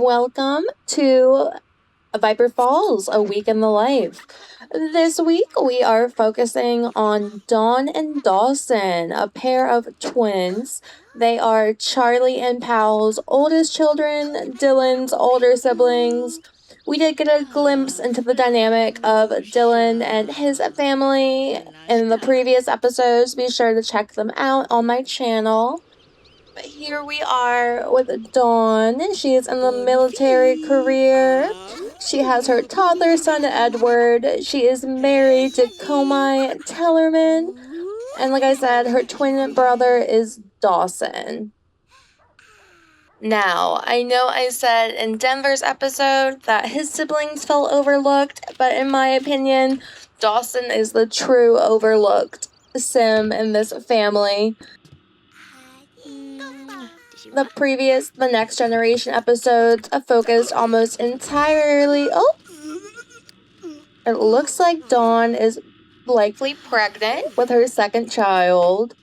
welcome to Viper Falls, a week in the life. This week we are focusing on Dawn and Dawson, a pair of twins. They are Charlie and Pal's oldest children, Dylan's older siblings. We did get a glimpse into the dynamic of Dylan and his family in the previous episodes. Be sure to check them out on my channel. But here we are with Dawn. She is in the military career. She has her toddler son, Edward. She is married to Komei Tellerman. And like I said, her twin brother is Dawson. Now, I know I said in Denver's episode that his siblings felt overlooked, but in my opinion, Dawson is the true overlooked sim in this family. The Next Generation episodes focused almost entirely. It looks like Dawn is likely pregnant with her second child.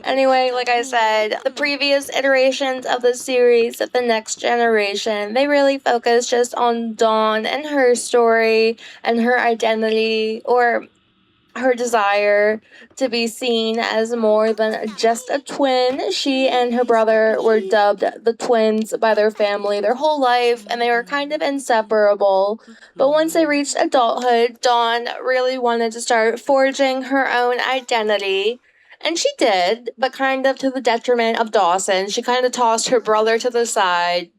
Anyway, like I said, the previous iterations of the series, The Next Generation, they really focus just on Dawn and her story and her identity, or her desire to be seen as more than just a twin. She and her brother were dubbed the twins by their family their whole life, and they were kind of inseparable. But once they reached adulthood, Dawn really wanted to start forging her own identity. And she did, but kind of to the detriment of Dawson. She kind of tossed her brother to the side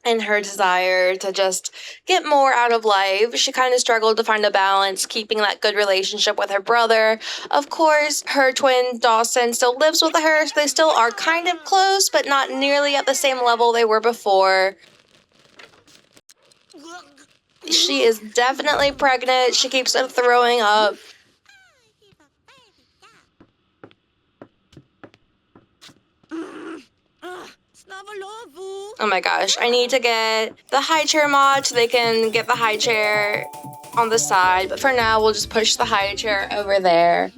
in her desire to just get more out of life. She kind of struggled to find a balance, keeping that good relationship with her brother. Of course, her twin Dawson still lives with her, so they still are kind of close, but not nearly at the same level they were before. She is definitely pregnant. She keeps throwing up. Oh my gosh, I need to get the high chair mod so they can get the high chair on the side, but for now we'll just push the high chair over there.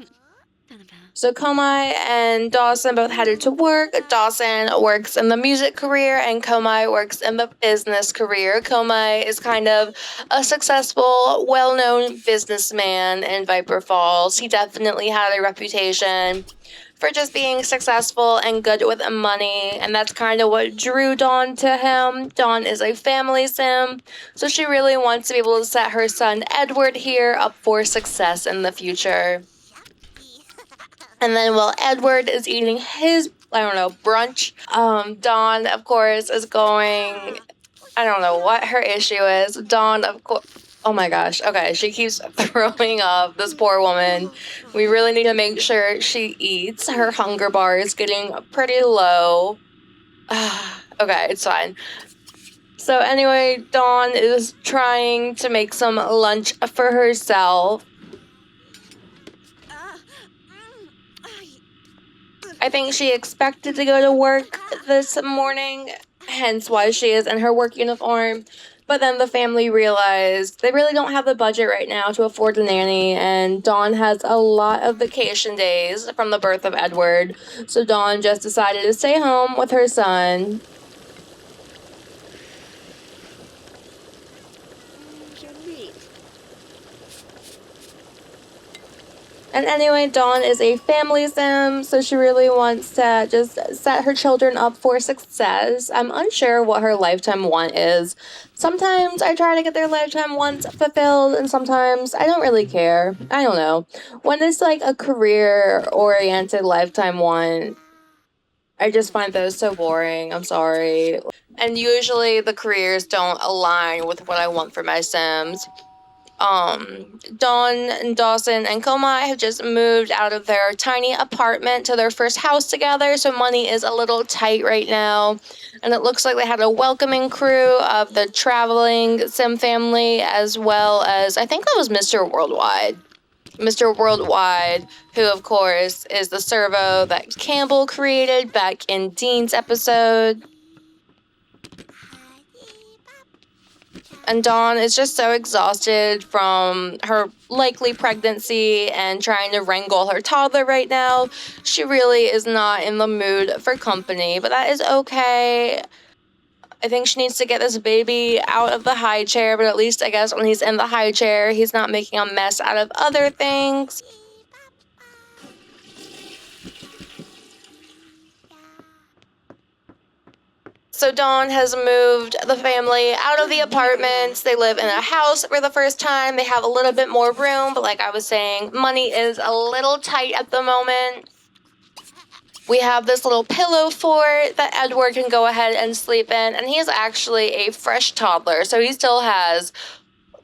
So Komei and Dawson both headed to work. Dawson works in the music career and Komei works in the business career. Komei is kind of a successful, well-known businessman in Viper Falls. He definitely had a reputation for just being successful and good with money, and that's kind of what drew Dawn to him. Dawn is a family sim, so she really wants to be able to set her son Edward here up for success in the future. And then while Edward is eating his, brunch, Dawn, of course, is going, I don't know what her issue is. Dawn, of course, oh my gosh, okay, she keeps throwing up, this poor woman. We really need to make sure she eats. Her hunger bar is getting pretty low. Okay, it's fine. So anyway, Dawn is trying to make some lunch for herself. I think she expected to go to work this morning, hence why she is in her work uniform. But then the family realized they really don't have the budget right now to afford a nanny, and Dawn has a lot of vacation days from the birth of Edward. So Dawn just decided to stay home with her son. And anyway, Dawn is a family sim, so she really wants to just set her children up for success. I'm unsure what her lifetime want is. Sometimes I try to get their lifetime wants fulfilled, and sometimes I don't really care. I don't know. When it's like a career-oriented lifetime want, I just find those so boring. I'm sorry. And usually the careers don't align with what I want for my sims. Dawn and Dawson and Komei have just moved out of their tiny apartment to their first house together, so money is a little tight right now. And it looks like they had a welcoming crew of the traveling sim family, as well as, I think that was Mr. Worldwide. Mr. Worldwide, who of course is the servo that Campbell created back in Dean's episode. And Dawn is just so exhausted from her likely pregnancy and trying to wrangle her toddler right now. She really is not in the mood for company, but that is okay. I think she needs to get this baby out of the high chair, but at least I guess when he's in the high chair, he's not making a mess out of other things. So Dawn has moved the family out of the apartments. They live in a house for the first time. They have a little bit more room, but like I was saying, money is a little tight at the moment. We have this little pillow fort that Edward can go ahead and sleep in, and he's actually a fresh toddler, so he still has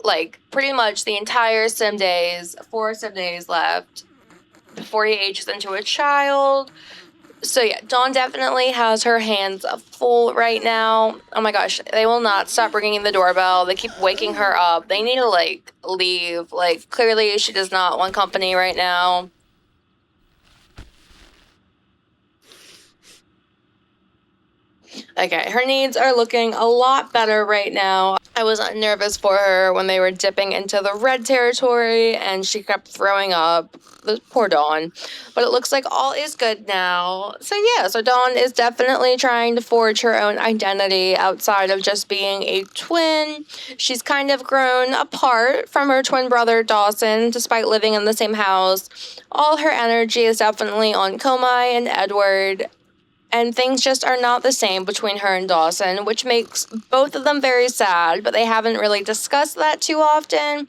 like pretty much the entire 4 sim days left before he ages into a child. So yeah, Dawn definitely has her hands full right now. Oh my gosh, they will not stop ringing the doorbell. They keep waking her up. They need to like leave. Like clearly she does not want company right now. Okay, her needs are looking a lot better right now. I was nervous for her when they were dipping into the red territory and she kept throwing up. Poor Dawn. But it looks like all is good now. So yeah, so Dawn is definitely trying to forge her own identity outside of just being a twin. She's kind of grown apart from her twin brother Dawson, despite living in the same house. All her energy is definitely on Komei and Edward. And things just are not the same between her and Dawson, which makes both of them very sad, but they haven't really discussed that too often.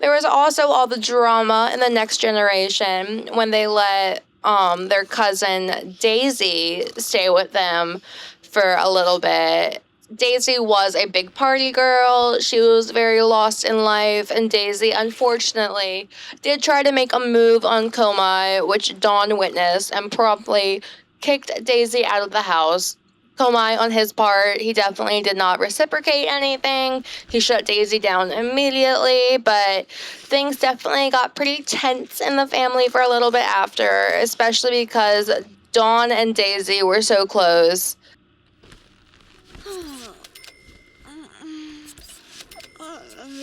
There was also all the drama in the next generation when they let their cousin Daisy stay with them for a little bit. Daisy was a big party girl. She was very lost in life, and Daisy, unfortunately, did try to make a move on Komei, which Dawn witnessed and promptly kicked Daisy out of the house. Komei, on his part, he definitely did not reciprocate anything. He shut Daisy down immediately, but things definitely got pretty tense in the family for a little bit after, especially because Dawn and Daisy were so close.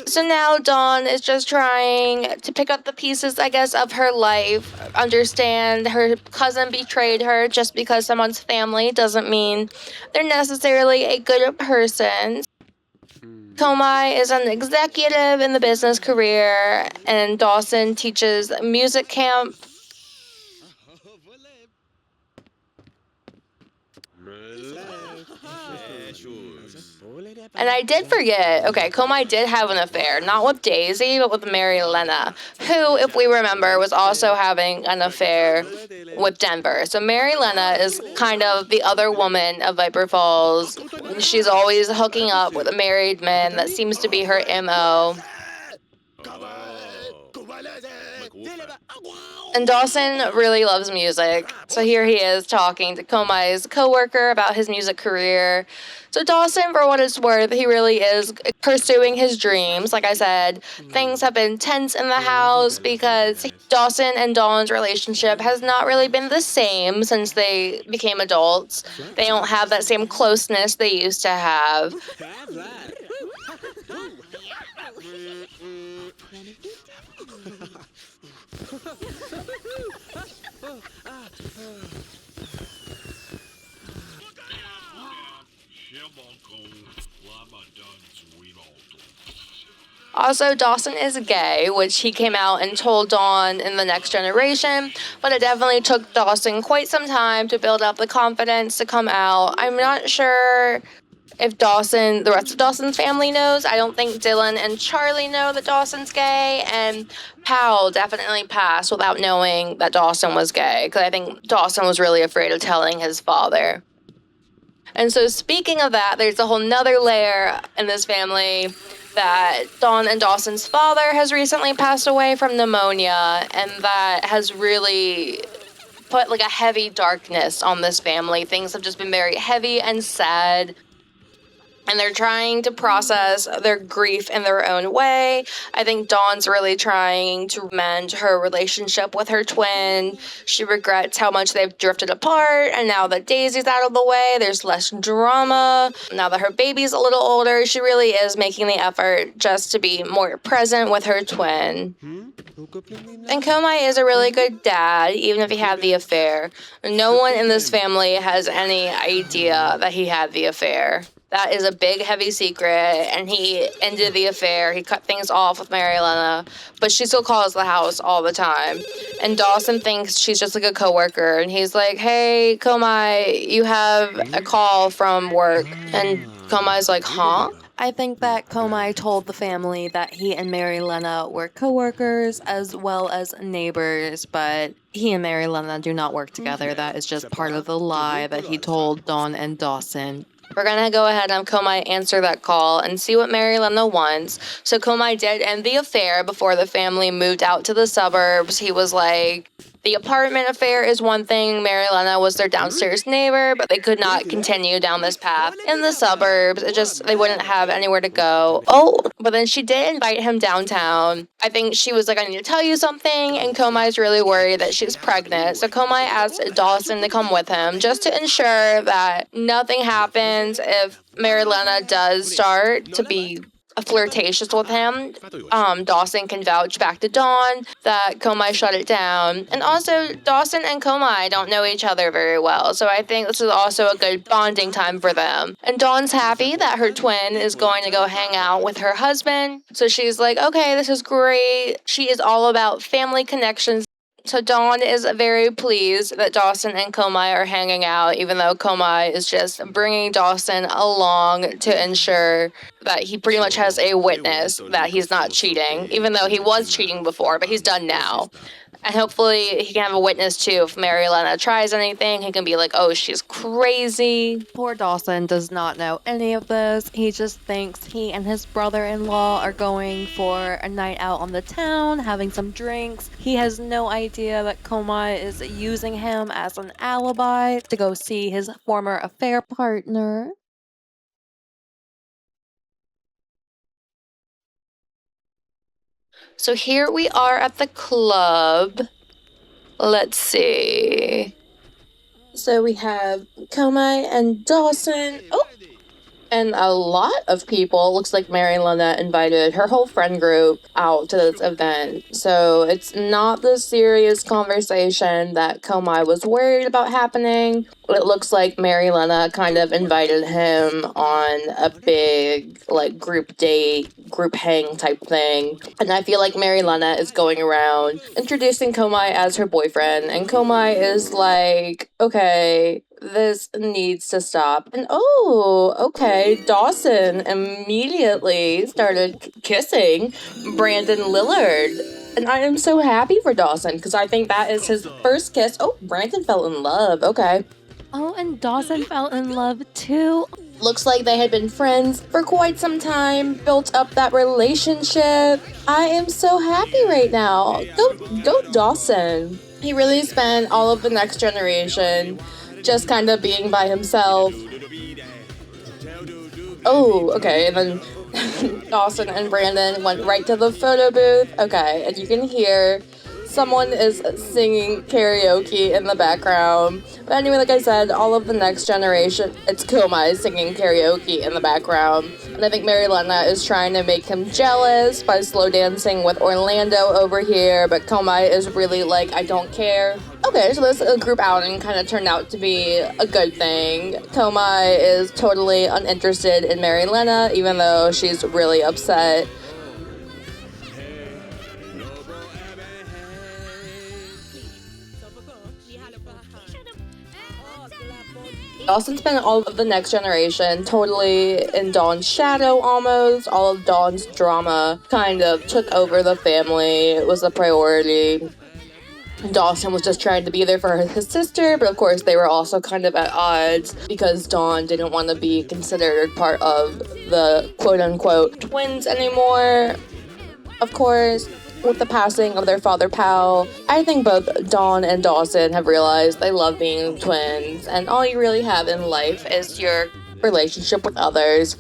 So now Dawn is just trying to pick up the pieces, I guess, of her life, understand her cousin betrayed her. Just because someone's family doesn't mean they're necessarily a good person. Komei is an executive in the business career, and Dawson teaches music camp. And I did forget, okay, Komei did have an affair, not with Daisy, but with Mary Lena, who, if we remember, was also having an affair with Denver. So Mary Lena is kind of the other woman of Viper Falls. She's always hooking up with a married man. That seems to be her MO. And Dawson really loves music, so here he is talking to Komei's coworker about his music career. So Dawson, for what it's worth, he really is pursuing his dreams. Like I said, things have been tense in the house because Dawson and Dawn's relationship has not really been the same since they became adults. They don't have that same closeness they used to have. Also, Dawson is gay, which he came out and told Dawn in the next generation, but it definitely took Dawson quite some time to build up the confidence to come out. I'm not sure if the rest of Dawson's family knows. I don't think Dylan and Charlie know that Dawson's gay, and Powell definitely passed without knowing that Dawson was gay, because I think Dawson was really afraid of telling his father. And so speaking of that, there's a whole nother layer in this family that Dawn and Dawson's father has recently passed away from pneumonia, and that has really put like a heavy darkness on this family. Things have just been very heavy and sad. And they're trying to process their grief in their own way. I think Dawn's really trying to mend her relationship with her twin. She regrets how much they've drifted apart, and now that Daisy's out of the way, there's less drama. Now that her baby's a little older, she really is making the effort just to be more present with her twin. And Komei is a really good dad, even if he had the affair. No one in this family has any idea that he had the affair. that is a big, heavy secret, and he ended the affair. He cut things off with Mary Elena, but she still calls the house all the time. And Dawson thinks she's just like a coworker, and he's like, "Hey, Komei, you have a call from work." And Komai's like, "Huh?" I think that Komei told the family that he and Mary Lena were co-workers as well as neighbors, but he and Mary Lena do not work together. That is just part of the lie that he told Dawn and Dawson. We're gonna go ahead and have Komei answer that call and see what Mary Lena wants. So Komei did end the affair before the family moved out to the suburbs. He was like, the apartment affair is one thing. Mary Lena was their downstairs neighbor, but they could not continue down this path in the suburbs. They wouldn't have anywhere to go. Oh, but then she did invite him downtown. I think she was like, I need to tell you something, and Komei's really worried that she's pregnant. So Komei asked Dawson to come with him just to ensure that nothing happens if Mary Lena does start to be flirtatious with him. Dawson can vouch back to Dawn that Komei shut it down. And also, Dawson and Komei don't know each other very well, so I think this is also a good bonding time for them. And Dawn's happy that her twin is going to go hang out with her husband, so she's like, okay, this is great. She is all about family connections. So Dawn is very pleased that Dawson and Komei are hanging out, even though Komei is just bringing Dawson along to ensure that he pretty much has a witness that he's not cheating, even though he was cheating before, but he's done now. And hopefully he can have a witness too. If Mary Lena tries anything, he can be like, oh, she's crazy. Poor Dawson does not know any of this. He just thinks he and his brother-in-law are going for a night out on the town, having some drinks. He has no idea that Komei is using him as an alibi to go see his former affair partner. So here we are at the club. Let's see. So we have Komei and Dawson. Oh! And a lot of people, looks like Mary Lena invited her whole friend group out to this event. So it's not the serious conversation that Komei was worried about happening. It looks like Mary Lena kind of invited him on a big, like, group date, group hang type thing. And I feel like Mary Lena is going around introducing Komei as her boyfriend. And Komei is like, okay, this needs to stop. And oh, okay, Dawson immediately started kissing Brandon Lillard. And I am so happy for Dawson, because I think that is his first kiss. Oh, Brandon fell in love, okay. Oh, and Dawson fell in love too. Looks like they had been friends for quite some time, built up that relationship. I am so happy right now. Go Dawson. He really spent all of the next generation just kind of being by himself. Oh, okay, and then Dawson and Brandon went right to the photo booth. Okay, and you can hear someone is singing karaoke in the background. But anyway, like I said, all of the next generation, it's Komei singing karaoke in the background. And I think Mary Lena is trying to make him jealous by slow dancing with Orlando over here, but Komei is really like, I don't care. Okay, so this group outing kind of turned out to be a good thing. Komei is totally uninterested in Mary Lena, even though she's really upset. Dawson spent all of the next generation totally in Dawn's shadow almost. All of Dawn's drama kind of took over the family. It was a priority. Dawson was just trying to be there for his sister, but of course they were also kind of at odds because Dawn didn't want to be considered part of the quote-unquote twins anymore. Of course, with the passing of their father Pal, I think both Dawn and Dawson have realized they love being twins, and all you really have in life is your relationship with others.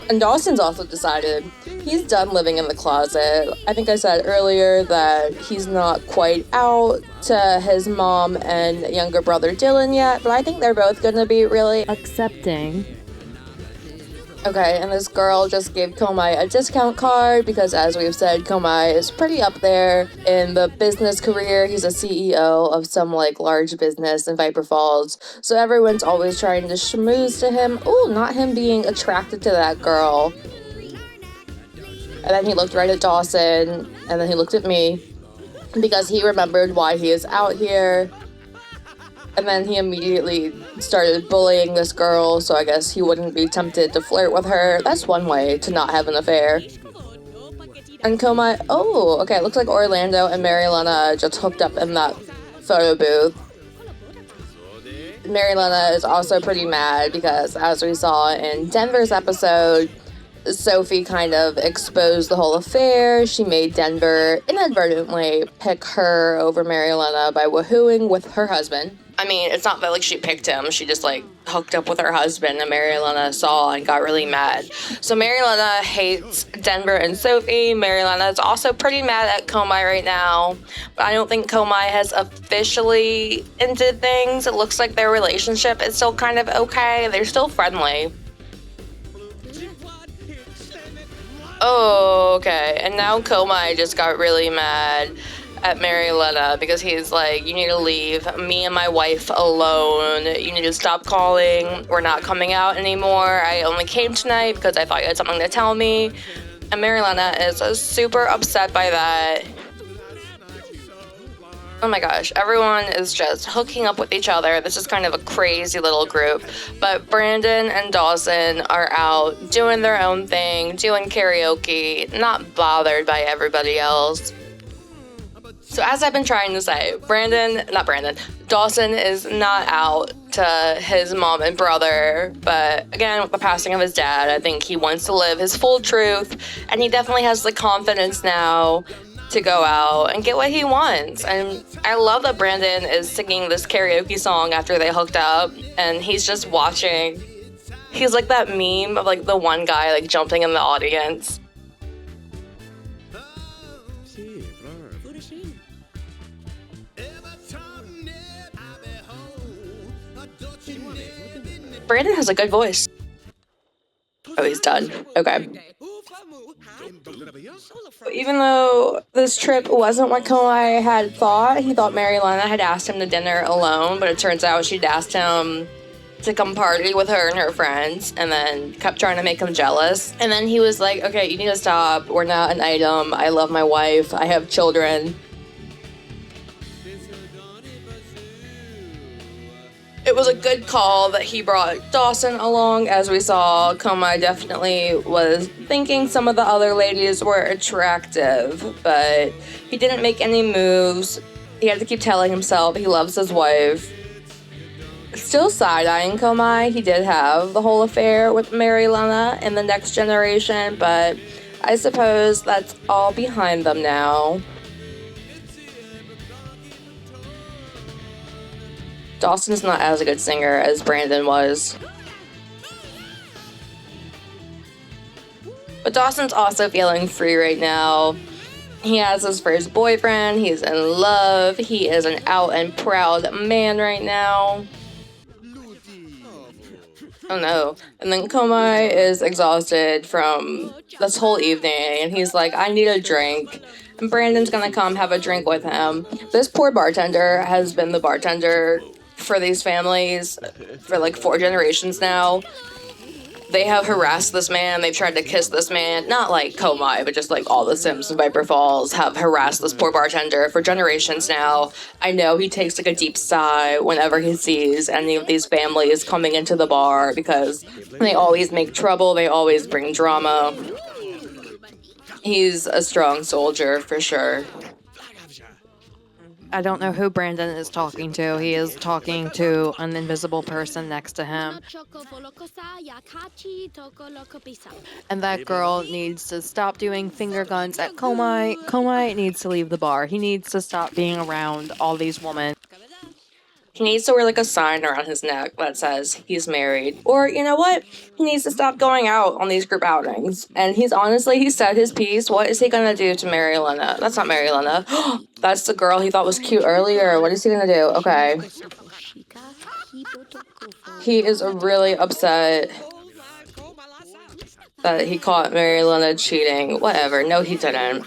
And Dawson's also decided he's done living in the closet. I think I said earlier that he's not quite out to his mom and younger brother Dylan yet, but I think they're both gonna be really accepting. Okay, and this girl just gave Komei a discount card because, as we've said, Komei is pretty up there in the business career. He's a CEO of some, like, large business in Viper Falls, so everyone's always trying to schmooze to him. Ooh, not him being attracted to that girl. And then he looked right at Dawson, and then he looked at me because he remembered why he is out here. And then he immediately started bullying this girl, so I guess he wouldn't be tempted to flirt with her. That's one way to not have an affair. And Komei, oh, okay, it looks like Orlando and Marielena just hooked up in that photo booth. Marielena is also pretty mad because, as we saw in Denver's episode, Sophie kind of exposed the whole affair. She made Denver inadvertently pick her over Marielena by woohooing with her husband. I mean, it's not that, like, she picked him. She just, like, hooked up with her husband, and Marielena saw and got really mad. So Marielena hates Denver and Sophie. Marielena is also pretty mad at Komei right now. But I don't think Komei has officially ended things. It looks like their relationship is still kind of okay. They're still friendly. Oh, okay. And now Komei just got really mad at Marielena because he's like, you need to leave me and my wife alone. You need to stop calling. We're not coming out anymore. I only came tonight because I thought you had something to tell me. And Marielena is super upset by that. Oh my gosh, everyone is just hooking up with each other. This is kind of a crazy little group. But Brandon and Dawson are out doing their own thing, doing karaoke, not bothered by everybody else. So as I've been trying to say, Dawson is not out to his mom and brother, but again, with the passing of his dad, I think he wants to live his full truth, and he definitely has the confidence now to go out and get what he wants. And I love that Brandon is singing this karaoke song after they hooked up, and he's just watching. He's like that meme of, like, the one guy, like, jumping in the audience. Brandon has a good voice. Oh, he's done. Okay. Even though this trip wasn't what Komei had thought, he thought Marielena had asked him to dinner alone, but it turns out she'd asked him to come party with her and her friends, and then kept trying to make him jealous. And then he was like, okay, you need to stop. We're not an item. I love my wife. I have children. It was a good call that he brought Dawson along. As we saw, Komei definitely was thinking some of the other ladies were attractive, but he didn't make any moves. He had to keep telling himself he loves his wife. Still side-eyeing Komei. He did have the whole affair with Marielena in the next generation, but I suppose that's all behind them now. Dawson's not as a good singer as Brandon was. But Dawson's also feeling free right now. He has his first boyfriend, he's in love, he is an out and proud man right now. Oh no. And then Komei is exhausted from this whole evening, and he's like, I need a drink. And Brandon's gonna come have a drink with him. This poor bartender has been the bartender for these families for like 4 generations now. They have harassed this man, they've tried to kiss this man, not like Komei, but just like all the Sims in Viper Falls have harassed this poor bartender for generations now. I know he takes like a deep sigh whenever he sees any of these families coming into the bar because they always make trouble, they always bring drama. He's a strong soldier for sure. I don't know who Brandon is talking to. He is talking to an invisible person next to him. And that girl needs to stop doing finger guns at Komei. Komei needs to leave the bar. He needs to stop being around all these women. He needs to wear like a sign around his neck that says he's married. Or, you know what? He needs to stop going out on these group outings. And he said his piece. What is he gonna do to Marielena? That's not Marielena. That's the girl he thought was cute earlier. What is he gonna do? Okay. He is really upset. that he caught Mary Lena cheating. Whatever. No, he didn't.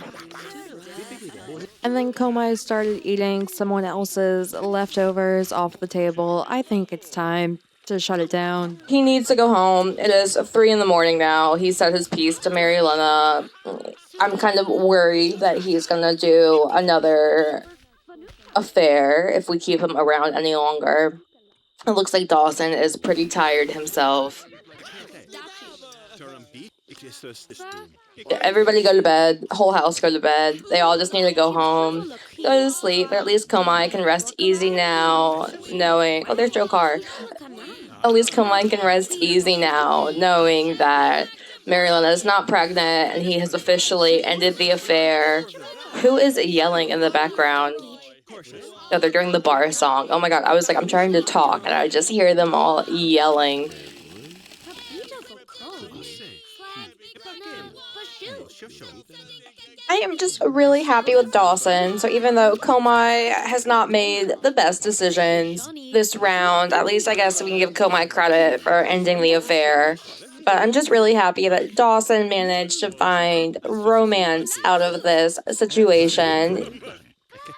And then Komai started eating someone else's leftovers off the table. I think it's time to shut it down. He needs to go home. It is 3 in the morning now. He said his piece to Mary Lena. I'm kind of worried that he's gonna do another affair if we keep him around any longer. It looks like Dawson is pretty tired himself. Everybody go to bed. Whole house go to bed. They all just need to go home, go to sleep. But at least Komai can rest easy now, knowing... Oh, there's Joe Carr. At least Komai can rest easy now, knowing that Mary Lena is not pregnant and he has officially ended the affair. Who is yelling in the background? Oh, they're doing the bar song. Oh my god, I was like, I'm trying to talk and I just hear them all yelling. I am just really happy with Dawson. So even though Komai has not made the best decisions this round, at least I guess we can give Komai credit for ending the affair. But I'm just really happy that Dawson managed to find romance out of this situation.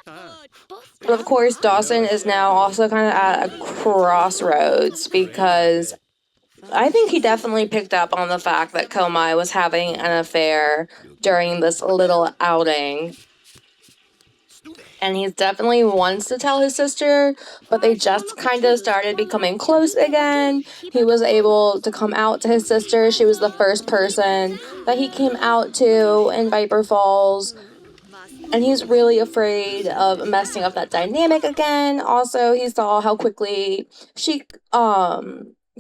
But of course, Dawson is now also kind of at a crossroads because I think he definitely picked up on the fact that Komai was having an affair during this little outing. And he definitely wants to tell his sister, but they just kind of started becoming close again. He was able to come out to his sister. She was the first person that he came out to in Viper Falls. And he's really afraid of messing up that dynamic again. Also, he saw how quickly she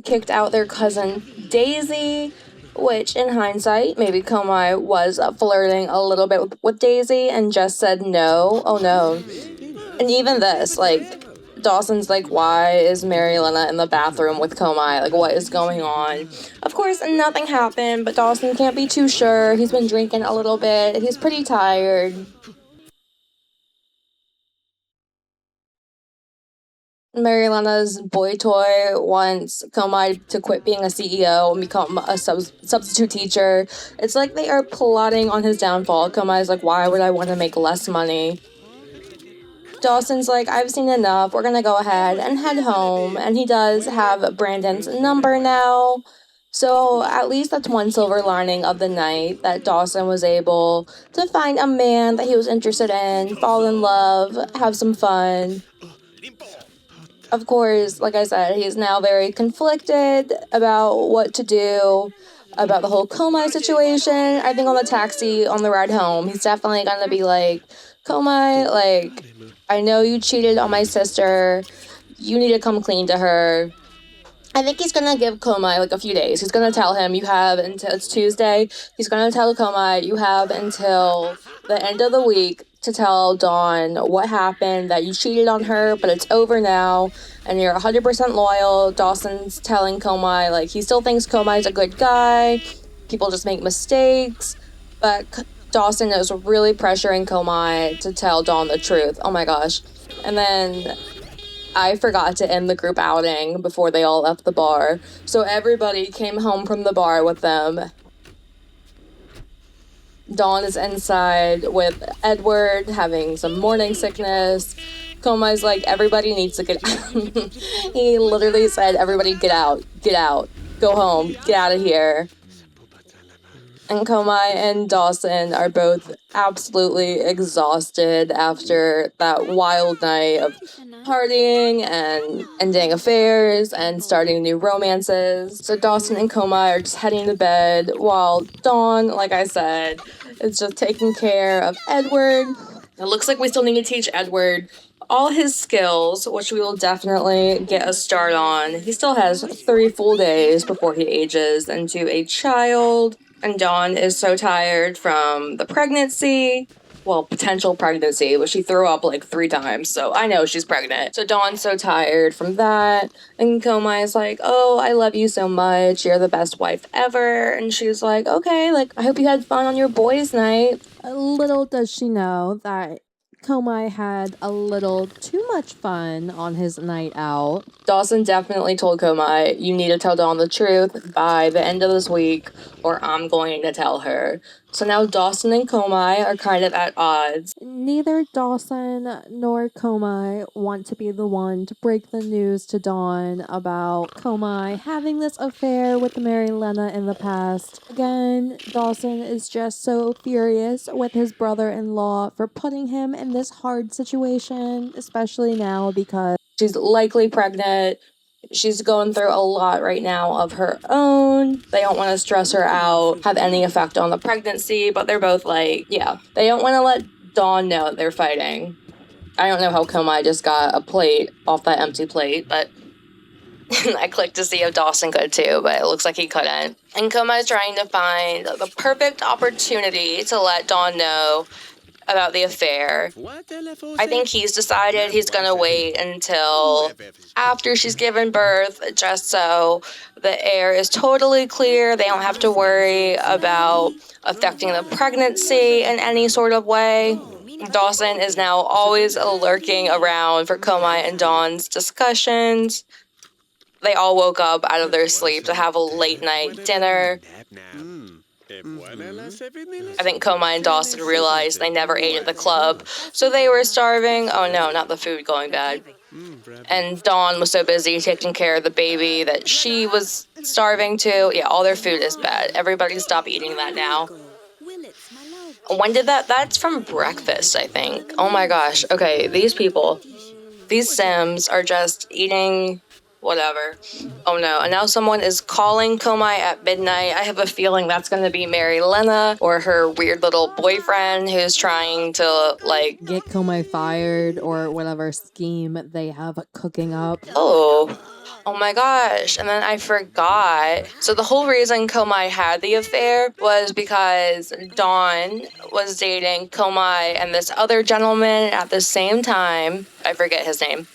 kicked out their cousin Daisy, which in hindsight, maybe Komai was flirting a little bit with Daisy and just said no. Oh no. And even this, like, Dawson's like, why is Mary Lena in the bathroom with Komai? Like, what is going on? Of course, nothing happened, but Dawson can't be too sure. He's been drinking a little bit. He's pretty tired. Mary Lena's boy toy wants Komai to quit being a CEO and become a substitute teacher. It's like they are plotting on his downfall. Komai's like, why would I want to make less money? Dawson's like, I've seen enough. We're gonna go ahead and head home. And he does have Brandon's number now. So at least that's one silver lining of the night, that Dawson was able to find a man that he was interested in, fall in love, have some fun. Of course, like I said, he's now very conflicted about what to do about the whole Komai situation. I think on the taxi on the ride home, he's definitely gonna be like, Komai, like, I know you cheated on my sister. You need to come clean to her. I think he's gonna give Komai like a few days. He's gonna tell him you have until it's Tuesday. He's gonna tell Komai you have until the end of the week to tell Dawn what happened, that you cheated on her, but it's over now, and you're 100% loyal. Dawson's telling Komai, like, he still thinks Komai's a good guy. People just make mistakes, but Dawson is really pressuring Komai to tell Dawn the truth. Oh my gosh. And then I forgot to end the group outing before they all left the bar. So everybody came home from the bar with them. Dawn is inside with Edward having some morning sickness. Komai's like, everybody needs to get out. He literally said, everybody get out, go home, get out of here. And Komai and Dawson are both absolutely exhausted after that wild night of partying and ending affairs and starting new romances. So Dawson and Komai are just heading to bed while Dawn, like I said, is just taking care of Edward. It looks like we still need to teach Edward all his skills, which we will definitely get a start on. He still has 3 full days before he ages into a child. And Dawn is so tired from the pregnancy. Well, potential pregnancy, but she threw up like 3 times, so I know she's pregnant. So Dawn's so tired from that. And Komai is like, oh, I love you so much. You're the best wife ever. And she's like, okay, like, I hope you had fun on your boys' night. Little does she know that Komei had a little too much fun on his night out. Dawson definitely told Komei, you need to tell Dawn the truth by the end of this week, or I'm going to tell her. So now Dawson and Komei are kind of at odds. Neither Dawson nor Komei want to be the one to break the news to Dawn about Komei having this affair with Mary Lena in the past. Again, Dawson is just so furious with his brother-in-law for putting him in this hard situation, especially now because she's likely pregnant. She's going through a lot right now of her own. They don't want to stress her out, have any effect on the pregnancy, but they're both like, yeah, they don't want to let Dawn know that they're fighting. I don't know how Komei just got a plate off that empty plate, but I clicked to see if Dawson could too, but it looks like he couldn't. And Komei's trying to find the perfect opportunity to let Dawn know about the affair. I think he's decided he's gonna wait until after she's given birth, just so the air is totally clear. They don't have to worry about affecting the pregnancy in any sort of way. Dawson is now always lurking around for Komei and Dawn's discussions. They all woke up out of their sleep to have a late night dinner. I think Komei and Dawson realized they never ate at the club, so they were starving. Oh no, not the food going bad. And Dawn was so busy taking care of the baby that she was starving too. Yeah, all their food is bad. Everybody stop eating that now. When did that? That's from breakfast, I think. Oh my gosh. Okay, these people, these Sims are just eating whatever. Oh no, and now someone is calling Komei at midnight. I have a feeling that's gonna be Mary Lena or her weird little boyfriend who's trying to, like, get Komei fired or whatever scheme they have cooking up. Oh my gosh, and then I forgot. So the whole reason Komei had the affair was because Dawn was dating Komei and this other gentleman at the same time. I forget his name.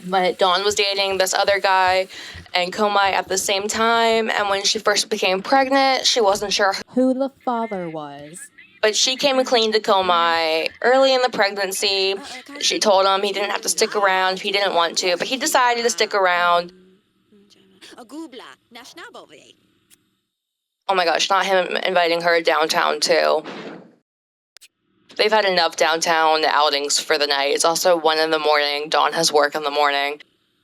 But Dawn was dating this other guy and Komei at the same time, and when she first became pregnant, she wasn't sure who the father was. But she came clean to Komei early in the pregnancy. She told him he didn't have to stick around if he didn't want to, but he decided to stick around. Oh my gosh, not him inviting her downtown too. They've had enough downtown outings for the night. It's also 1 a.m. Dawn has work in the morning.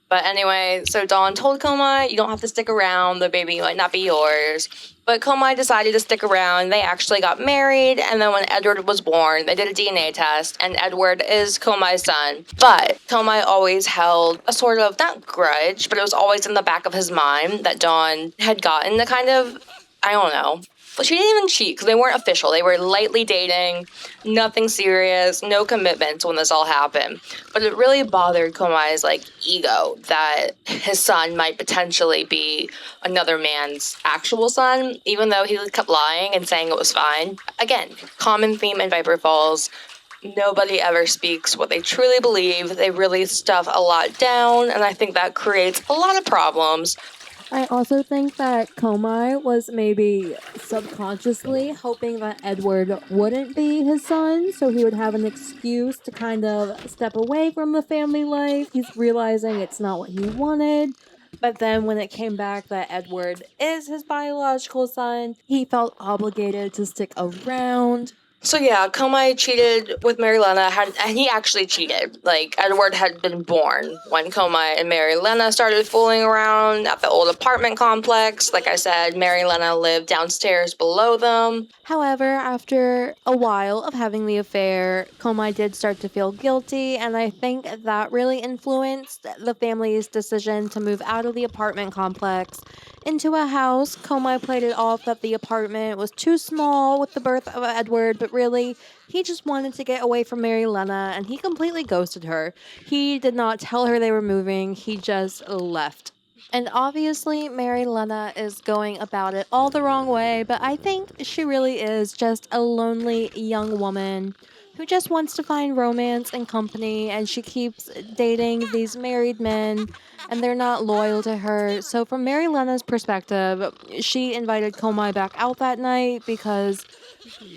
But anyway, so Dawn told Komei, you don't have to stick around. The baby might not be yours. But Komei decided to stick around. They actually got married. And then when Edward was born, they did a DNA test. And Edward is Komei's son. But Komei always held a sort of, not grudge, but it was always in the back of his mind that Dawn had gotten the kind of, I don't know. But she didn't even cheat because they weren't official. They were lightly dating, nothing serious, no commitments when this all happened. But it really bothered Komei's ego that his son might potentially be another man's actual son, even though he kept lying and saying it was fine. Again, common theme in Viper Falls. Nobody ever speaks what they truly believe. They really stuff a lot down, and I think that creates a lot of problems. I also think that Komei was maybe subconsciously hoping that Edward wouldn't be his son, so he would have an excuse to kind of step away from the family life. He's realizing it's not what he wanted. But then when it came back that Edward is his biological son, he felt obligated to stick around. So yeah, Komei cheated with Mary Lena, and he actually cheated. Edward had been born when Komei and Mary Lena started fooling around at the old apartment complex. Like I said, Mary Lena lived downstairs below them. However, after a while of having the affair, Komei did start to feel guilty, and I think that really influenced the family's decision to move out of the apartment complex into a house. Komei played it off that the apartment was too small with the birth of Edward, but really, he just wanted to get away from Mary Lena, and he completely ghosted her. He did not tell her they were moving, he just left. And obviously, Mary Lena is going about it all the wrong way, but I think she really is just a lonely young woman who just wants to find romance and company, and she keeps dating these married men, and they're not loyal to her. So, from Mary Lena's perspective, she invited Komai back out that night because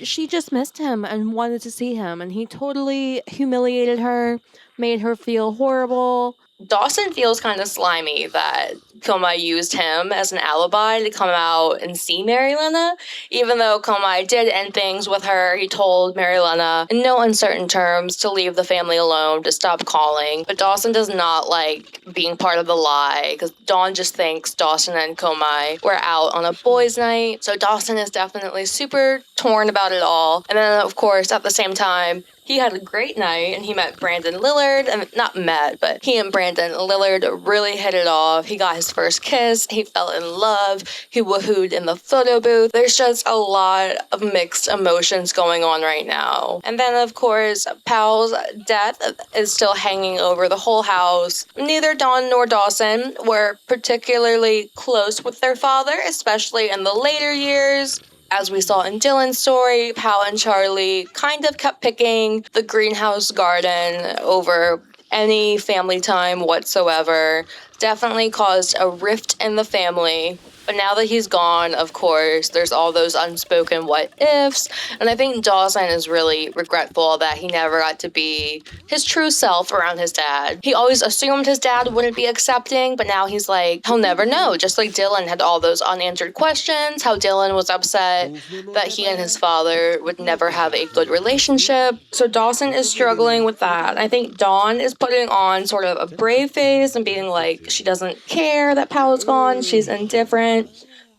she just missed him and wanted to see him, and he totally humiliated her, made her feel horrible. Dawson feels kind of slimy that Komai used him as an alibi to come out and see Mary Lena. Even though Komai did end things with her, he told Mary Lena in no uncertain terms to leave the family alone, to stop calling. But Dawson does not like being part of the lie, because Dawn just thinks Dawson and Komai were out on a boys' night. So Dawson is definitely super torn about it all. And then, of course, at the same time, he had a great night, and he met Brandon Lillard, and not met, but he and Brandon Lillard really hit it off. He got his first kiss, he fell in love, he woohooed in the photo booth. There's just a lot of mixed emotions going on right now. And then, of course, Powell's death is still hanging over the whole house. Neither Dawn nor Dawson were particularly close with their father, especially in the later years. As we saw in Dylan's story, Powell and Charlie kind of kept picking the greenhouse garden over any family time whatsoever. Definitely caused a rift in the family. But now that he's gone, of course, there's all those unspoken what ifs. And I think Dawson is really regretful that he never got to be his true self around his dad. He always assumed his dad wouldn't be accepting, but now he's like, he'll never know. Just like Dylan had all those unanswered questions, how Dylan was upset that he and his father would never have a good relationship. So Dawson is struggling with that. I think Dawn is putting on sort of a brave face and being like, she doesn't care that Powell's gone, she's indifferent.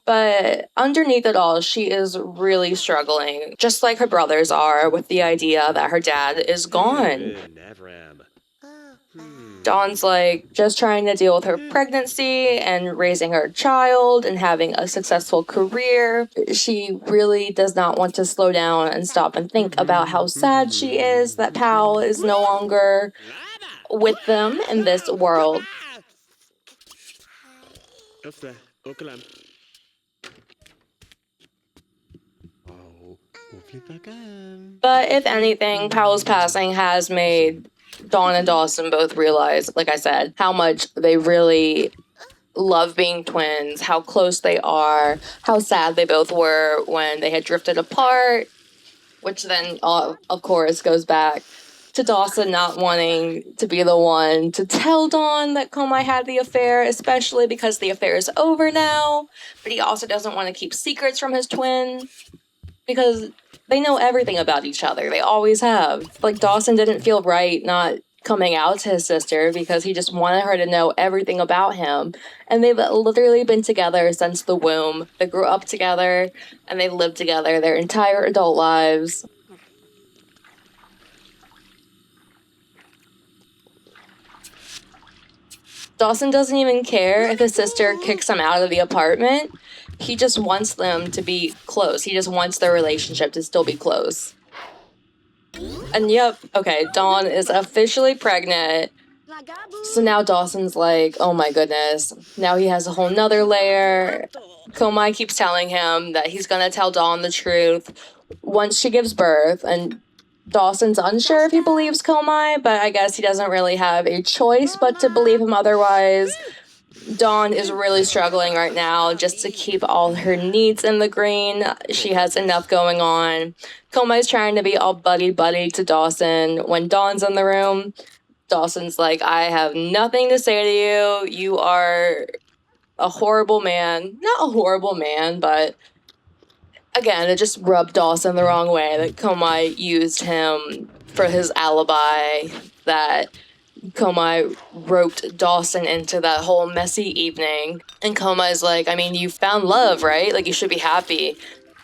But underneath it all, she is really struggling, just like her brothers are, with the idea that her dad is gone. Dawn's like just trying to deal with her pregnancy and raising her child and having a successful career. She really does not want to slow down and stop and think about how sad she is that Powell is no longer with them in this world. But if anything, Powell's passing has made Dawn and Dawson both realize, like I said, how much they really love being twins, how close they are, how sad they both were when they had drifted apart, which then, of course, goes back to Dawson not wanting to be the one to tell Dawn that Komai had the affair, especially because the affair is over now, but he also doesn't want to keep secrets from his twin, because they know everything about each other. They always have. Like, Dawson didn't feel right not coming out to his sister because he just wanted her to know everything about him. And they've literally been together since the womb. They grew up together, and they lived together their entire adult lives. Dawson doesn't even care if his sister kicks him out of the apartment. He just wants them to be close. He just wants their relationship to still be close. And yep, okay, Dawn is officially pregnant. So now Dawson's like, oh my goodness. Now he has a whole nother layer. Komai keeps telling him that he's gonna tell Dawn the truth once she gives birth. And Dawson's unsure if he believes Komai, but I guess he doesn't really have a choice but to believe him otherwise. Dawn is really struggling right now just to keep all her needs in the green. She has enough going on. Komai's trying to be all buddy-buddy to Dawson. When Dawn's in the room, Dawson's like, I have nothing to say to you. You are a horrible man. Not a horrible man, but again, it just rubbed Dawson the wrong way that Komai used him for his alibi, that Komai roped Dawson into that whole messy evening. And Komai's like, I mean, you found love, right? Like, you should be happy.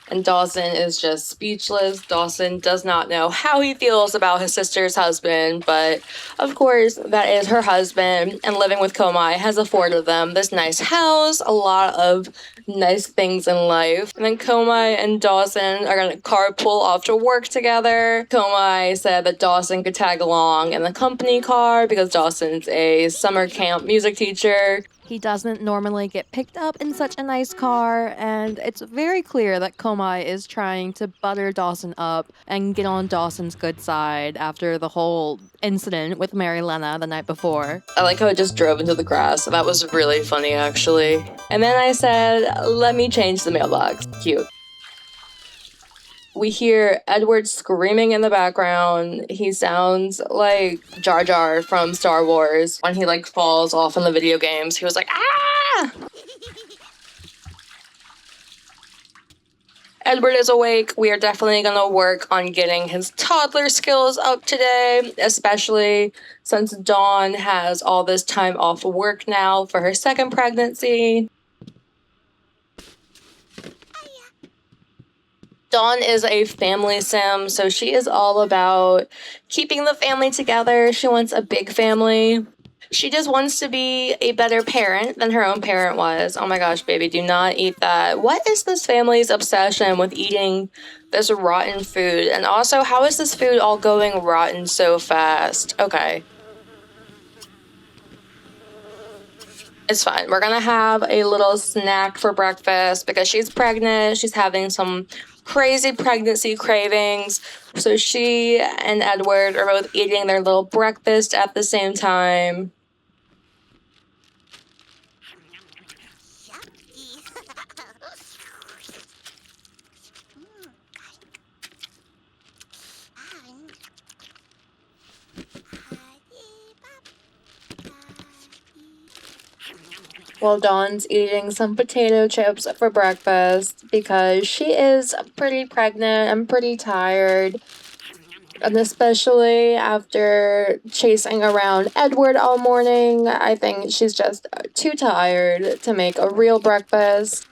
And Dawson is just speechless. Dawson does not know how he feels about his sister's husband, but of course, that is her husband, and living with Komai has afforded them this nice house, a lot of nice things in life. And then Komai and Dawson are gonna carpool off to work together. Komai said that Dawson could tag along in the company car because Dawson's a summer camp music teacher. He doesn't normally get picked up in such a nice car, and it's very clear that Komei is trying to butter Dawson up and get on Dawson's good side after the whole incident with Mary Lena the night before. I like how it just drove into the grass. That was really funny, actually. And then I said, let me change the mailbox. Cute. We hear Edward screaming in the background. He sounds like Jar Jar from Star Wars when he like falls off in the video games. He was like, ah! Edward is awake. We are definitely gonna work on getting his toddler skills up today, especially since Dawn has all this time off work now for her second pregnancy. Dawn is a family sim, so she is all about keeping the family together. She wants a big family. She just wants to be a better parent than her own parent was. Oh my gosh, baby, do not eat that. What is this family's obsession with eating this rotten food? And also, how is this food all going rotten so fast? Okay. It's fine. We're gonna have a little snack for breakfast because she's pregnant. She's having some crazy pregnancy cravings. So she and Edward are both eating their little breakfast at the same time. While Dawn's eating some potato chips for breakfast because she is pretty pregnant and pretty tired. And especially after chasing around Edward all morning, I think she's just too tired to make a real breakfast.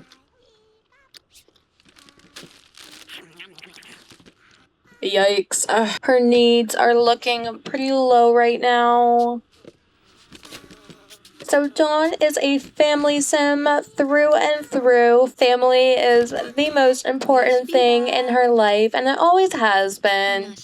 Yikes. Her needs are looking pretty low right now. So Dawn is a family sim through and through. Family is the most important thing in her life, and it always has been.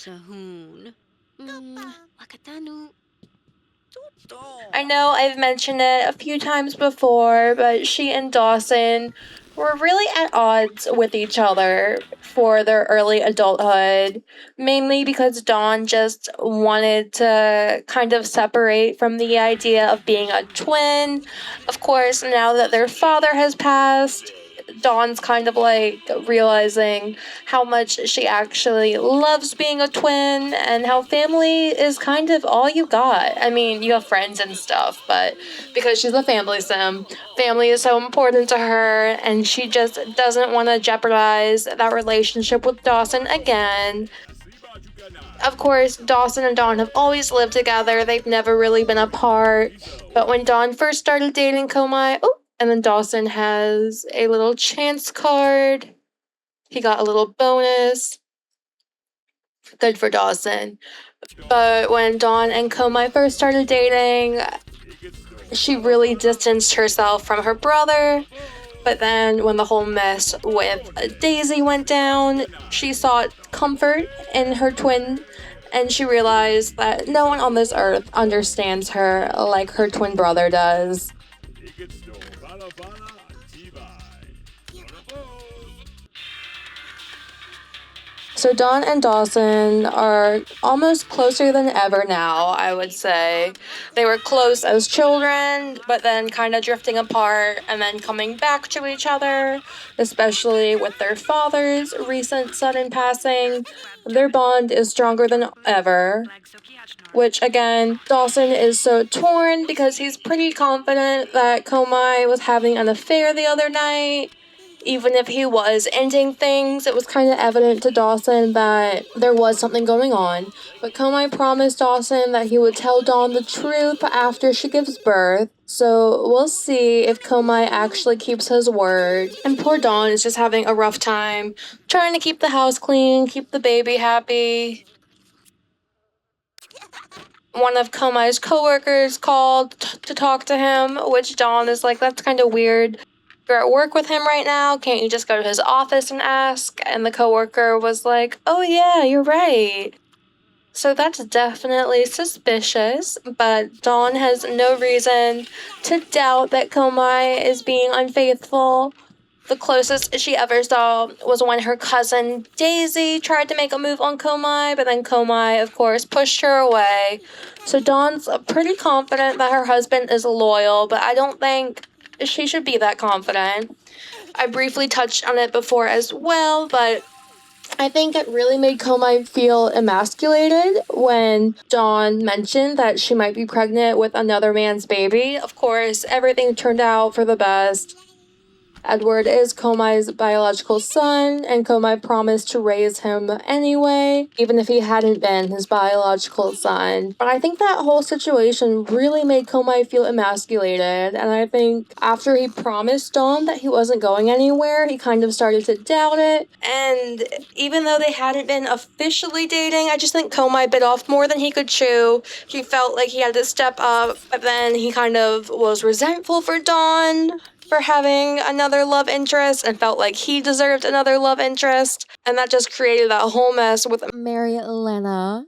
I know I've mentioned it a few times before, but she and Dawson were really at odds with each other for their early adulthood, mainly because Dawn just wanted to kind of separate from the idea of being a twin. Of course, now that their father has passed, Dawn's kind of like realizing how much she actually loves being a twin and how family is kind of all you got. I mean, you have friends and stuff, but because she's a family sim, family is so important to her and she just doesn't want to jeopardize that relationship with Dawson again. Of course, Dawson and Dawn have always lived together. They've never really been apart. But when Dawn first started dating Komei, and then Dawson has a little chance card. He got a little bonus. Good for Dawson. But when Dawn and Komei first started dating, she really distanced herself from her brother. But then when the whole mess with Daisy went down, she sought comfort in her twin. And she realized that no one on this earth understands her like her twin brother does. So Dawn and Dawson are almost closer than ever now, I would say. They were close as children, but then kind of drifting apart and then coming back to each other, especially with their father's recent sudden passing. Their bond is stronger than ever. Which, again, Dawson is so torn because he's pretty confident that Komei was having an affair the other night. Even if he was ending things, it was kind of evident to Dawson that there was something going on. But Komei promised Dawson that he would tell Dawn the truth after she gives birth. So we'll see if Komei actually keeps his word. And poor Dawn is just having a rough time, trying to keep the house clean, keep the baby happy. One of Komei's coworkers called to talk to him, which Dawn is like, that's kind of weird. You're at work with him right now, can't you just go to his office and ask? And the coworker was like, oh yeah, you're right. So that's definitely suspicious, but Dawn has no reason to doubt that Komai is being unfaithful. The closest she ever saw was when her cousin Daisy tried to make a move on Komai, but then Komai, of course, pushed her away. So Dawn's pretty confident that her husband is loyal, but I don't think she should be that confident. I briefly touched on it before as well, but I think it really made Komai feel emasculated when Dawn mentioned that she might be pregnant with another man's baby. Of course, everything turned out for the best. Edward is Komai's biological son, and Komai promised to raise him anyway, even if he hadn't been his biological son. But I think that whole situation really made Komai feel emasculated, and I think after he promised Dawn that he wasn't going anywhere, he kind of started to doubt it. And even though they hadn't been officially dating, I just think Komai bit off more than he could chew. He felt like he had to step up, but then he kind of was resentful for Dawn for having another love interest and felt like he deserved another love interest. And that just created that whole mess with Mary Elena.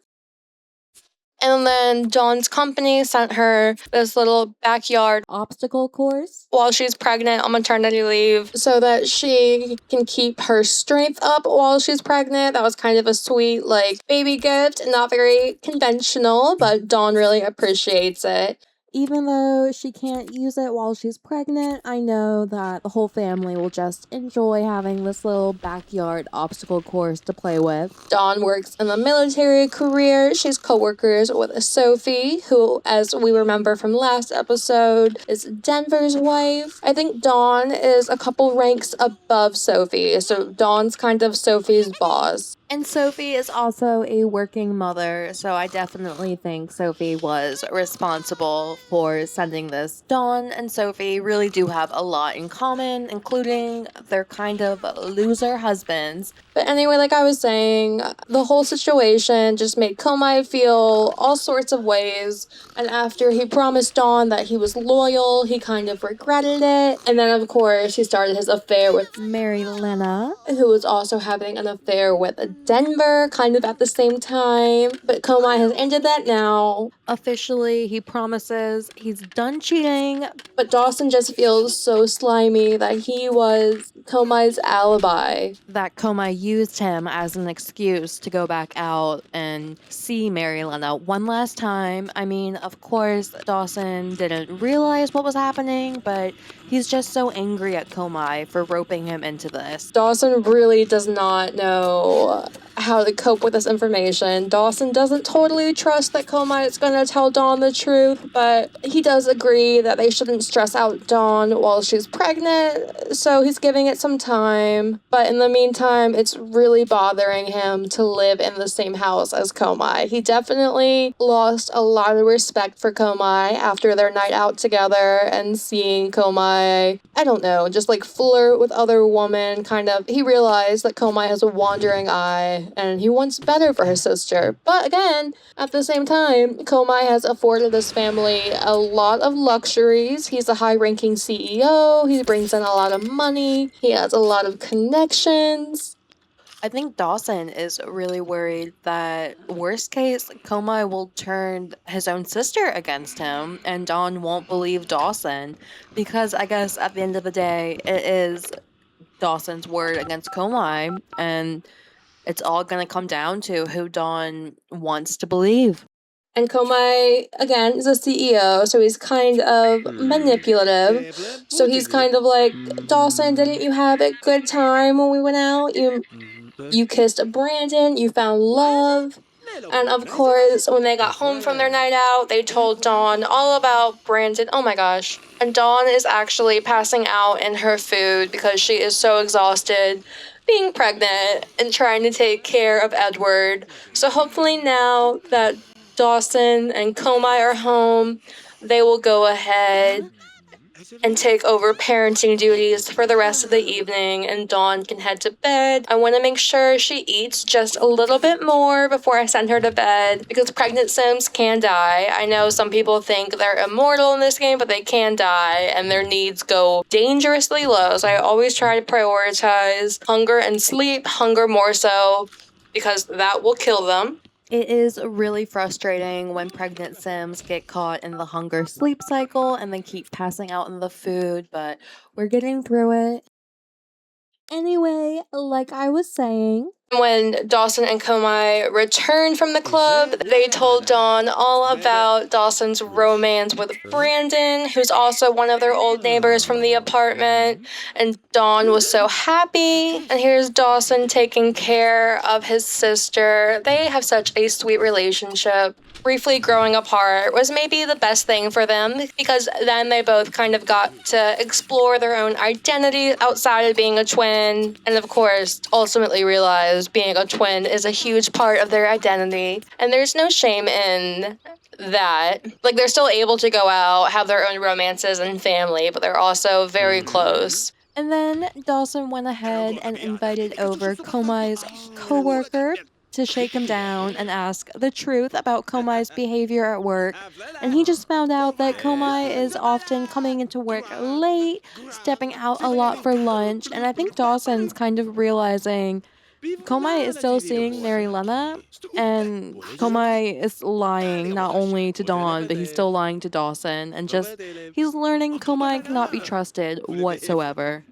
And then Dawn's company sent her this little backyard Obstacle course. while she's pregnant on maternity leave so that she can keep her strength up while she's pregnant. That was kind of a sweet, like, baby gift, not very conventional, but Dawn really appreciates it. Even though she can't use it while she's pregnant, I know that the whole family will just enjoy having this little backyard obstacle course to play with. Dawn works in the military career. She's co-workers with Sophie, who, as we remember from last episode, is Denver's wife. I think Dawn is a couple ranks above Sophie, so Dawn's kind of Sophie's boss. And Sophie is also a working mother, so I definitely think Sophie was responsible for sending this. Dawn and Sophie really do have a lot in common, including their kind of loser husbands. But anyway, like I was saying, the whole situation just made Komai feel all sorts of ways. And after he promised Dawn that he was loyal, he kind of regretted it. And then, of course, he started his affair with Mary Lena, who was also having an affair with Denver, kind of at the same time. But Komai has ended that now. Officially, he promises he's done cheating. But Dawson just feels so slimy that he was Komai's alibi. That Komai used him as an excuse to go back out and see Mary Lena one last time. I mean, of course, Dawson didn't realize what was happening, but he's just so angry at Komai for roping him into this. Dawson really does not know how to cope with this information. Dawson doesn't totally trust that Komai is going to tell Dawn the truth, but he does agree that they shouldn't stress out Dawn while she's pregnant, so he's giving it some time. But in the meantime, it's really bothering him to live in the same house as Komai. He definitely lost a lot of respect for Komai after their night out together and seeing Komai, I don't know, just like flirt with other women, kind of. He realized that Komai has a wandering eye and he wants better for his sister. But again, at the same time, Komai has afforded this family a lot of luxuries. He's a high-ranking CEO. He brings in a lot of money. He has a lot of connections. I think Dawson is really worried that, worst case, Komai will turn his own sister against him and Dawn won't believe Dawson, because I guess at the end of the day, it is Dawson's word against Komai, and it's all going to come down to who Dawn wants to believe. And Komai, again, is a CEO, so he's kind of manipulative. So he's kind of like, Dawson, didn't you have a good time when we went out? You kissed Brandon, you found love. And of course, when they got home from their night out, they told Dawn all about Brandon. Oh my gosh. And Dawn is actually passing out in her food because she is so exhausted being pregnant and trying to take care of Edward. So hopefully now that Dawson and Komai are home, they will go ahead and take over parenting duties for the rest of the evening, and Dawn can head to bed. I want to make sure she eats just a little bit more before I send her to bed, because pregnant Sims can die. I know some people think they're immortal in this game, but they can die, and their needs go dangerously low. So I always try to prioritize hunger and sleep, hunger more so, because that will kill them. It is really frustrating when pregnant Sims get caught in the hunger sleep cycle and then keep passing out in the food, but we're getting through it. Anyway, like I was saying, when Dawson and Komei returned from the club, they told Dawn all about Dawson's romance with Brandon, who's also one of their old neighbors from the apartment. And Dawn was so happy. And here's Dawson taking care of his sister. They have such a sweet relationship. Briefly growing apart was maybe the best thing for them because then they both kind of got to explore their own identity outside of being a twin, and of course, ultimately realize being a twin is a huge part of their identity. And there's no shame in that. Like, they're still able to go out, have their own romances and family, but they're also very close. and then Dawson went ahead and invited over Komai's coworker to shake him down and ask the truth about Komai's behavior at work. And he just found out that Komai is often coming into work late, stepping out a lot for lunch, and I think Dawson's kind of realizing Komai is still seeing Mary Lena, and Komai is lying not only to Dawn, but he's still lying to Dawson, and just he's learning Komai cannot be trusted whatsoever.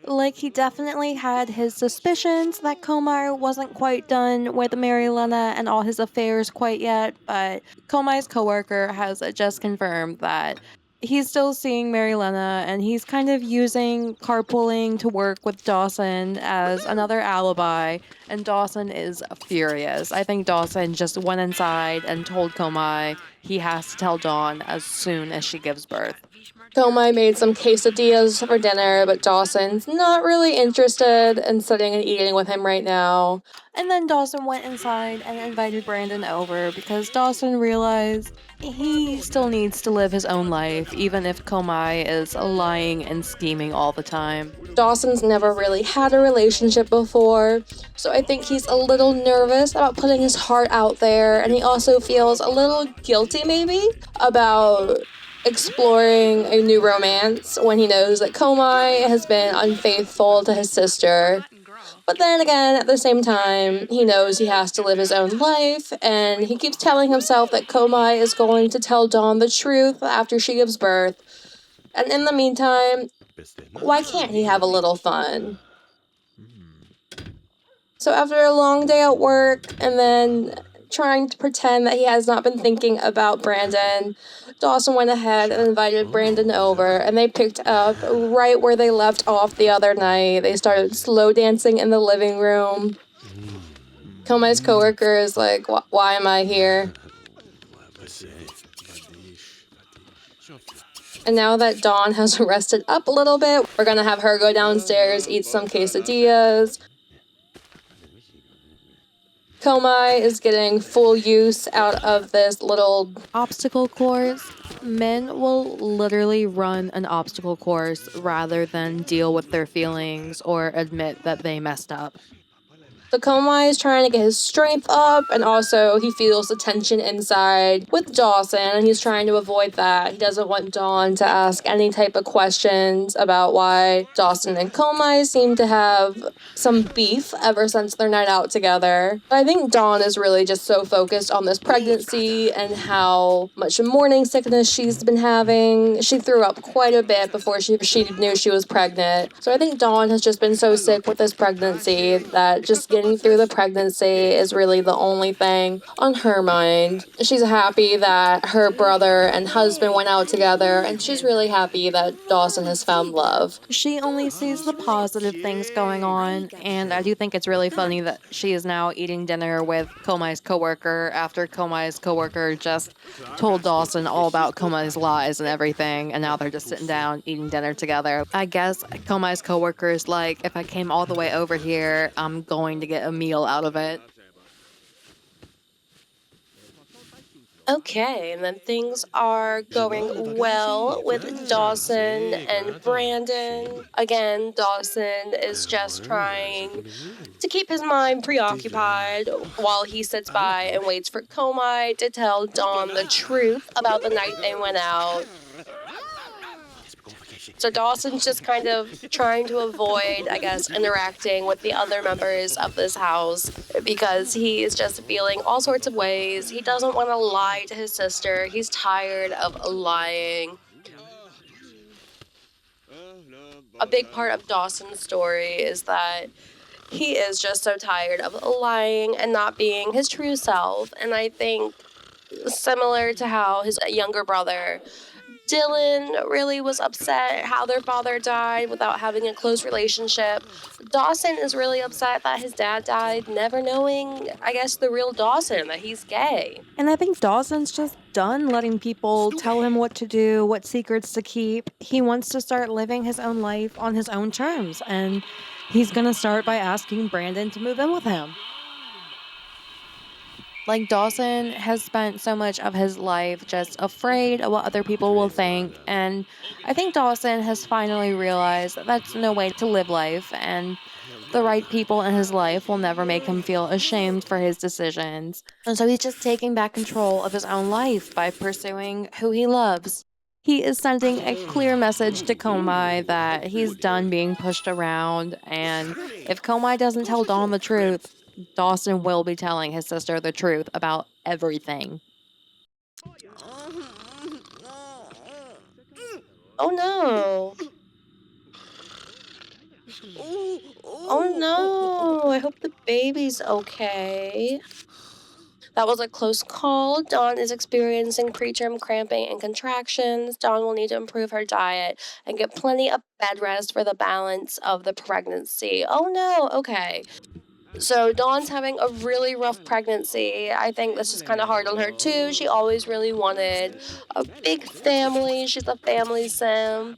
Like, he definitely had his suspicions that Komai wasn't quite done with Mary Lena and all his affairs quite yet, but Komai's coworker has just confirmed that he's still seeing Mary Lena, and he's kind of using carpooling to work with Dawson as another alibi, and Dawson is furious. I think Dawson just went inside and told Komai he has to tell Dawn as soon as she gives birth. Komai made some quesadillas for dinner, but Dawson's not really interested in sitting and eating with him right now. And then Dawson went inside and invited Brandon over because Dawson realized he still needs to live his own life, even if Komai is lying and scheming all the time. Dawson's never really had a relationship before, so I think he's a little nervous about putting his heart out there, and he also feels a little guilty maybe about exploring a new romance when he knows that Komai has been unfaithful to his sister. But then again, at the same time, he knows he has to live his own life, and he keeps telling himself that Komai is going to tell Dawn the truth after she gives birth. And in the meantime, why can't he have a little fun? So after a long day at work, and then trying to pretend that he has not been thinking about Brandon, Dawson went ahead and invited Brandon over, and they picked up right where they left off the other night. They started slow dancing in the living room. Komai's coworker is like, why am I here? And now that Dawn has rested up a little bit, we're gonna have her go downstairs, eat some quesadillas. Komai is getting full use out of this little Obstacle course. Men will literally run an obstacle course rather than deal with their feelings or admit that they messed up. So Komai is trying to get his strength up, and also he feels the tension inside with Dawson, and he's trying to avoid that. He doesn't want Dawn to ask any type of questions about why Dawson and Komai seem to have some beef ever since their night out together. But I think Dawn is really just so focused on this pregnancy and how much morning sickness she's been having. She threw up quite a bit before she knew she was pregnant. So I think Dawn has just been so sick with this pregnancy that just getting through the pregnancy is really the only thing on her mind. She's happy that her brother and husband went out together, and she's really happy that Dawson has found love. She only sees the positive things going on, and I do think it's really funny that she is now eating dinner with Komai's coworker after Komai's coworker just told Dawson all about Komai's lies and everything, and now they're just sitting down eating dinner together. I guess Komai's coworker is like, if I came all the way over here, I'm going to get a meal out of it. Okay, and then things are going well with Dawson and Brandon. Again, Dawson is just trying to keep his mind preoccupied while he sits by and waits for Komai to tell Dawn the truth about the night they went out. So Dawson's just kind of trying to avoid, I guess, interacting with the other members of this house because he is just feeling all sorts of ways. He doesn't want to lie to his sister. He's tired of lying. A big part of Dawson's story is that he is just so tired of lying and not being his true self. And I think similar to how his younger brother Dylan really was upset how their father died without having a close relationship. Dawson is really upset that his dad died, never knowing, I guess, the real Dawson, that he's gay. And I think Dawson's just done letting people tell him what to do, what secrets to keep. He wants to start living his own life on his own terms, and he's gonna start by asking Brandon to move in with him. Like, Dawson has spent so much of his life just afraid of what other people will think, and I think Dawson has finally realized that that's no way to live life, and the right people in his life will never make him feel ashamed for his decisions. And so he's just taking back control of his own life by pursuing who he loves. He is sending a clear message to Komei that he's done being pushed around, and if Komei doesn't tell Dawn the truth, Dawson will be telling his sister the truth about everything. Oh no. Oh no. I hope the baby's okay. That was a close call. Dawn is experiencing preterm cramping and contractions. Dawn will need to improve her diet and get plenty of bed rest for the balance of the pregnancy. Oh no, okay. So Dawn's having a really rough pregnancy. I think this is kind of hard on her too. She always really wanted a big family. She's a family sim.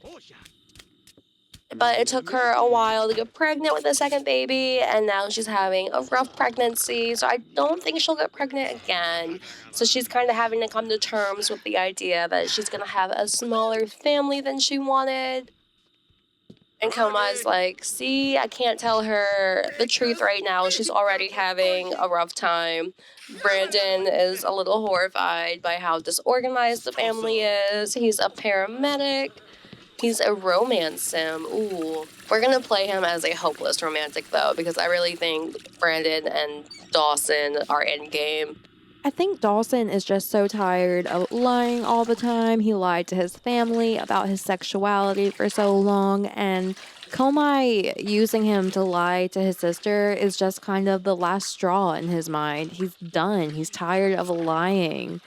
But it took her a while to get pregnant with a second baby, and now she's having a rough pregnancy. So I don't think she'll get pregnant again. So she's kind of having to come to terms with the idea that she's going to have a smaller family than she wanted. And Komai's like, see, I can't tell her the truth right now. She's already having a rough time. Brandon is a little horrified by how disorganized the family is. He's a paramedic. He's a romance sim. Ooh. We're gonna play him as a hopeless romantic, though, because I really think Brandon and Dawson are in game. I think Dawson is just so tired of lying all the time. He lied to his family about his sexuality for so long, and Komei using him to lie to his sister is just kind of the last straw in his mind. He's done. He's tired of lying.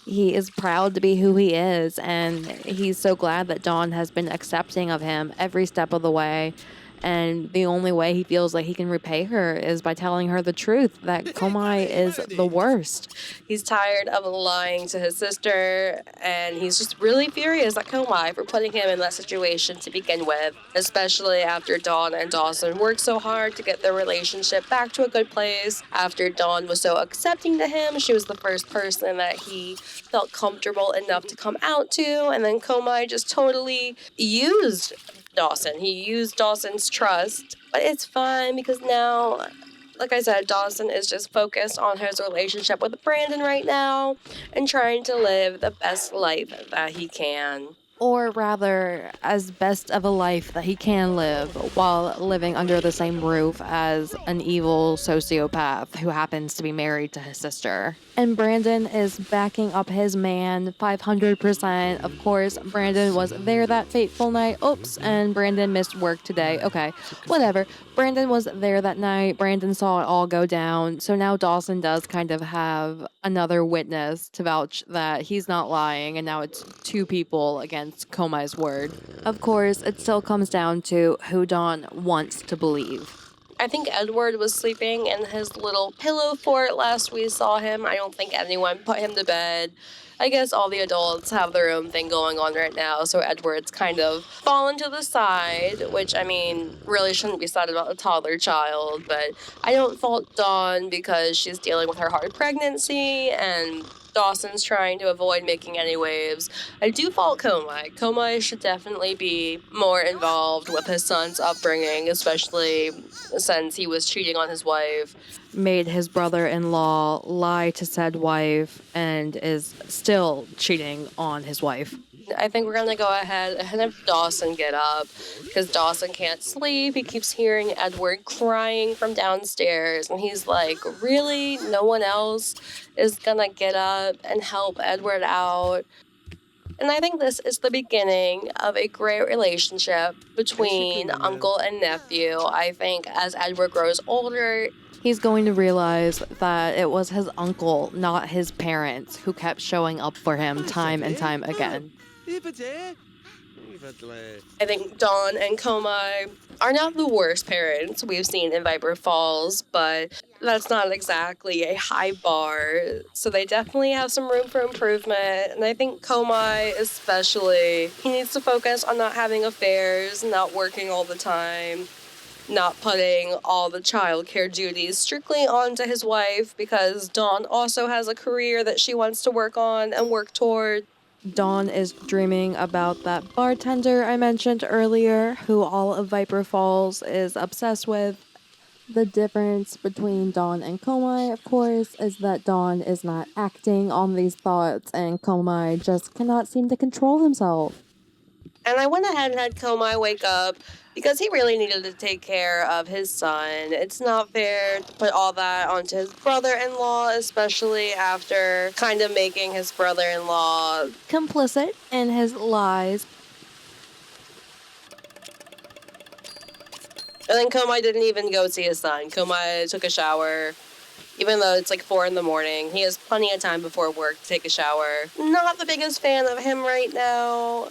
He is proud to be who he is, and he's so glad that Dawn has been accepting of him every step of the way. And the only way he feels like he can repay her is by telling her the truth that Komei is the worst. He's tired of lying to his sister, and he's just really furious at Komei for putting him in that situation to begin with, especially after Dawn and Dawson worked so hard to get their relationship back to a good place. After Dawn was so accepting to him, she was the first person that he felt comfortable enough to come out to, and then Komei just totally used Dawson. He used Dawson's trust, but it's fine because now, like I said, Dawson is just focused on his relationship with Brandon right now and trying to live the best life that he can. Or rather, as best of a life that he can live while living under the same roof as an evil sociopath who happens to be married to his sister. And Brandon is backing up his man 500%. Of course, Brandon was there that fateful night. Oops, and Brandon missed work today. Okay, whatever. Brandon was there that night. Brandon saw it all go down. So now Dawson does kind of have another witness to vouch that he's not lying, and now it's two people against Komai's word. Of course, it still comes down to who Dawn wants to believe. I think Edward was sleeping in his little pillow fort last we saw him. I don't think anyone put him to bed. I guess all the adults have their own thing going on right now, so Edward's kind of fallen to the side, which, I mean, really shouldn't be said about a toddler child, but I don't fault Dawn because she's dealing with her hard pregnancy, and Dawson's trying to avoid making any waves. I do fault Komei. Komei should definitely be more involved with his son's upbringing, especially since he was cheating on his wife. Made his brother-in-law lie to said wife and is still cheating on his wife. I think we're gonna go ahead and have Dawson get up because Dawson can't sleep. He keeps hearing Edward crying from downstairs, and he's like, really? No one else is gonna get up and help Edward out? And I think this is the beginning of a great relationship between uncle and nephew. I think as Edward grows older, He's going to realize that it was his uncle, not his parents, who kept showing up for him time and time again. I think Dawn and Komei are not the worst parents we've seen in Viper Falls, but that's not exactly a high bar. So they definitely have some room for improvement. And I think Komei, especially, he needs to focus on not having affairs, not working all the time, not putting all the childcare duties strictly onto his wife, because Dawn also has a career that she wants to work on and work toward. Dawn is dreaming about that bartender I mentioned earlier, who all of Viper Falls is obsessed with. The difference between Dawn and Komei, of course, is that Dawn is not acting on these thoughts, and Komei just cannot seem to control himself. And I went ahead and had Komei wake up because he really needed to take care of his son. It's not fair to put all that onto his brother-in-law, especially after kind of making his brother-in-law Complicit in his lies. And then Komei didn't even go see his son. Komei took a shower. Even though it's like 4 a.m, he has plenty of time before work to take a shower. Not the biggest fan of him right now.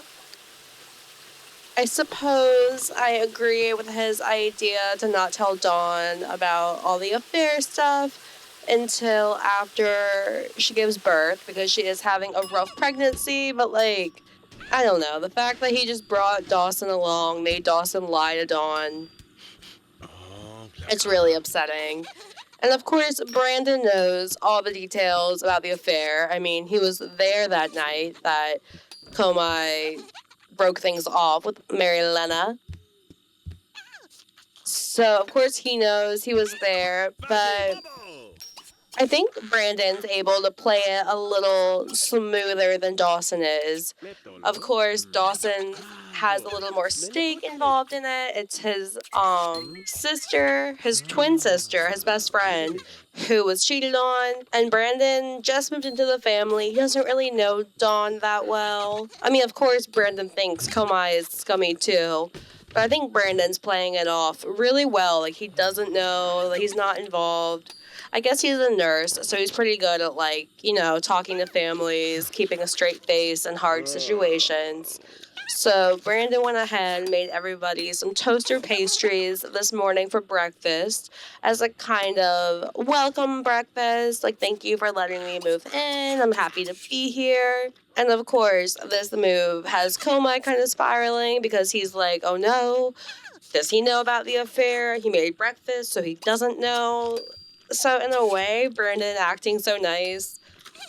I suppose I agree with his idea to not tell Dawn about all the affair stuff until after she gives birth, because she is having a rough pregnancy, but like, I don't know. The fact that he just brought Dawson along made Dawson lie to Dawn. It's really upsetting. And of course, Brandon knows all the details about the affair. I mean, he was there that night that Komei broke things off with Mary Lena. So, of course, he knows he was there, but I think Brandon's able to play it a little smoother than Dawson is. Of course, Dawson has a little more stake involved in it. It's his sister, his twin sister, his best friend, who was cheated on. And Brandon just moved into the family. He doesn't really know Dawn that well. I mean, of course, Brandon thinks Komei is scummy too. But I think Brandon's playing it off really well. Like, he doesn't know, like, he's not involved. I guess he's a nurse, so he's pretty good at, like, you know, talking to families, keeping a straight face in hard situations. So Brandon went ahead and made everybody some toaster pastries this morning for breakfast as a kind of welcome breakfast. Like, thank you for letting me move in. I'm happy to be here. And of course, this move has Komei kind of spiraling because he's like, oh no, does he know about the affair? He made breakfast, so he doesn't know. So in a way, Brandon acting so nice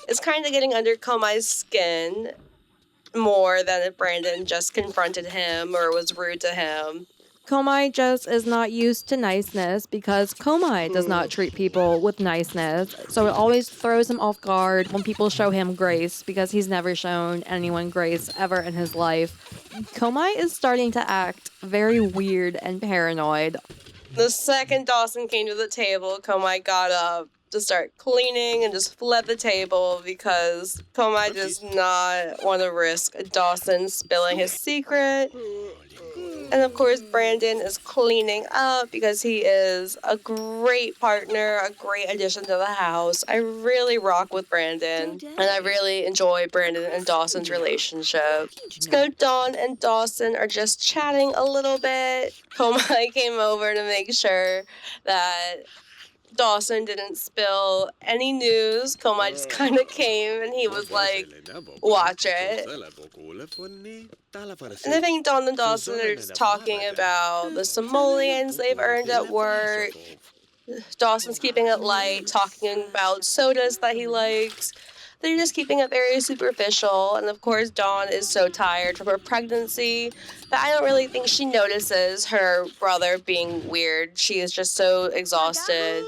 is kind of getting under Komei's skin more than if Brandon just confronted him or was rude to him. Komei just is not used to niceness because Komei does not treat people with niceness. So it always throws him off guard when people show him grace because he's never shown anyone grace ever in his life. Komei is starting to act very weird and paranoid. The second Dawson came to the table, Komei got up to start cleaning and just fled the table because Komei does not want to risk Dawson spilling his secret. And of course, Brandon is cleaning up because he is a great partner, a great addition to the house. I really rock with Brandon, and I really enjoy Brandon and Dawson's relationship. So Dawn and Dawson are just chatting a little bit. Komei came over to make sure that Dawson didn't spill any news. Komei just kind of came and he was like, watch it. And I think Dawn and Dawson are just talking about the simoleons they've earned at work. Dawson's keeping it light, talking about sodas that he likes. They're just keeping it very superficial. And of course, Dawn is so tired from her pregnancy that I don't really think she notices her brother being weird. She is just so exhausted.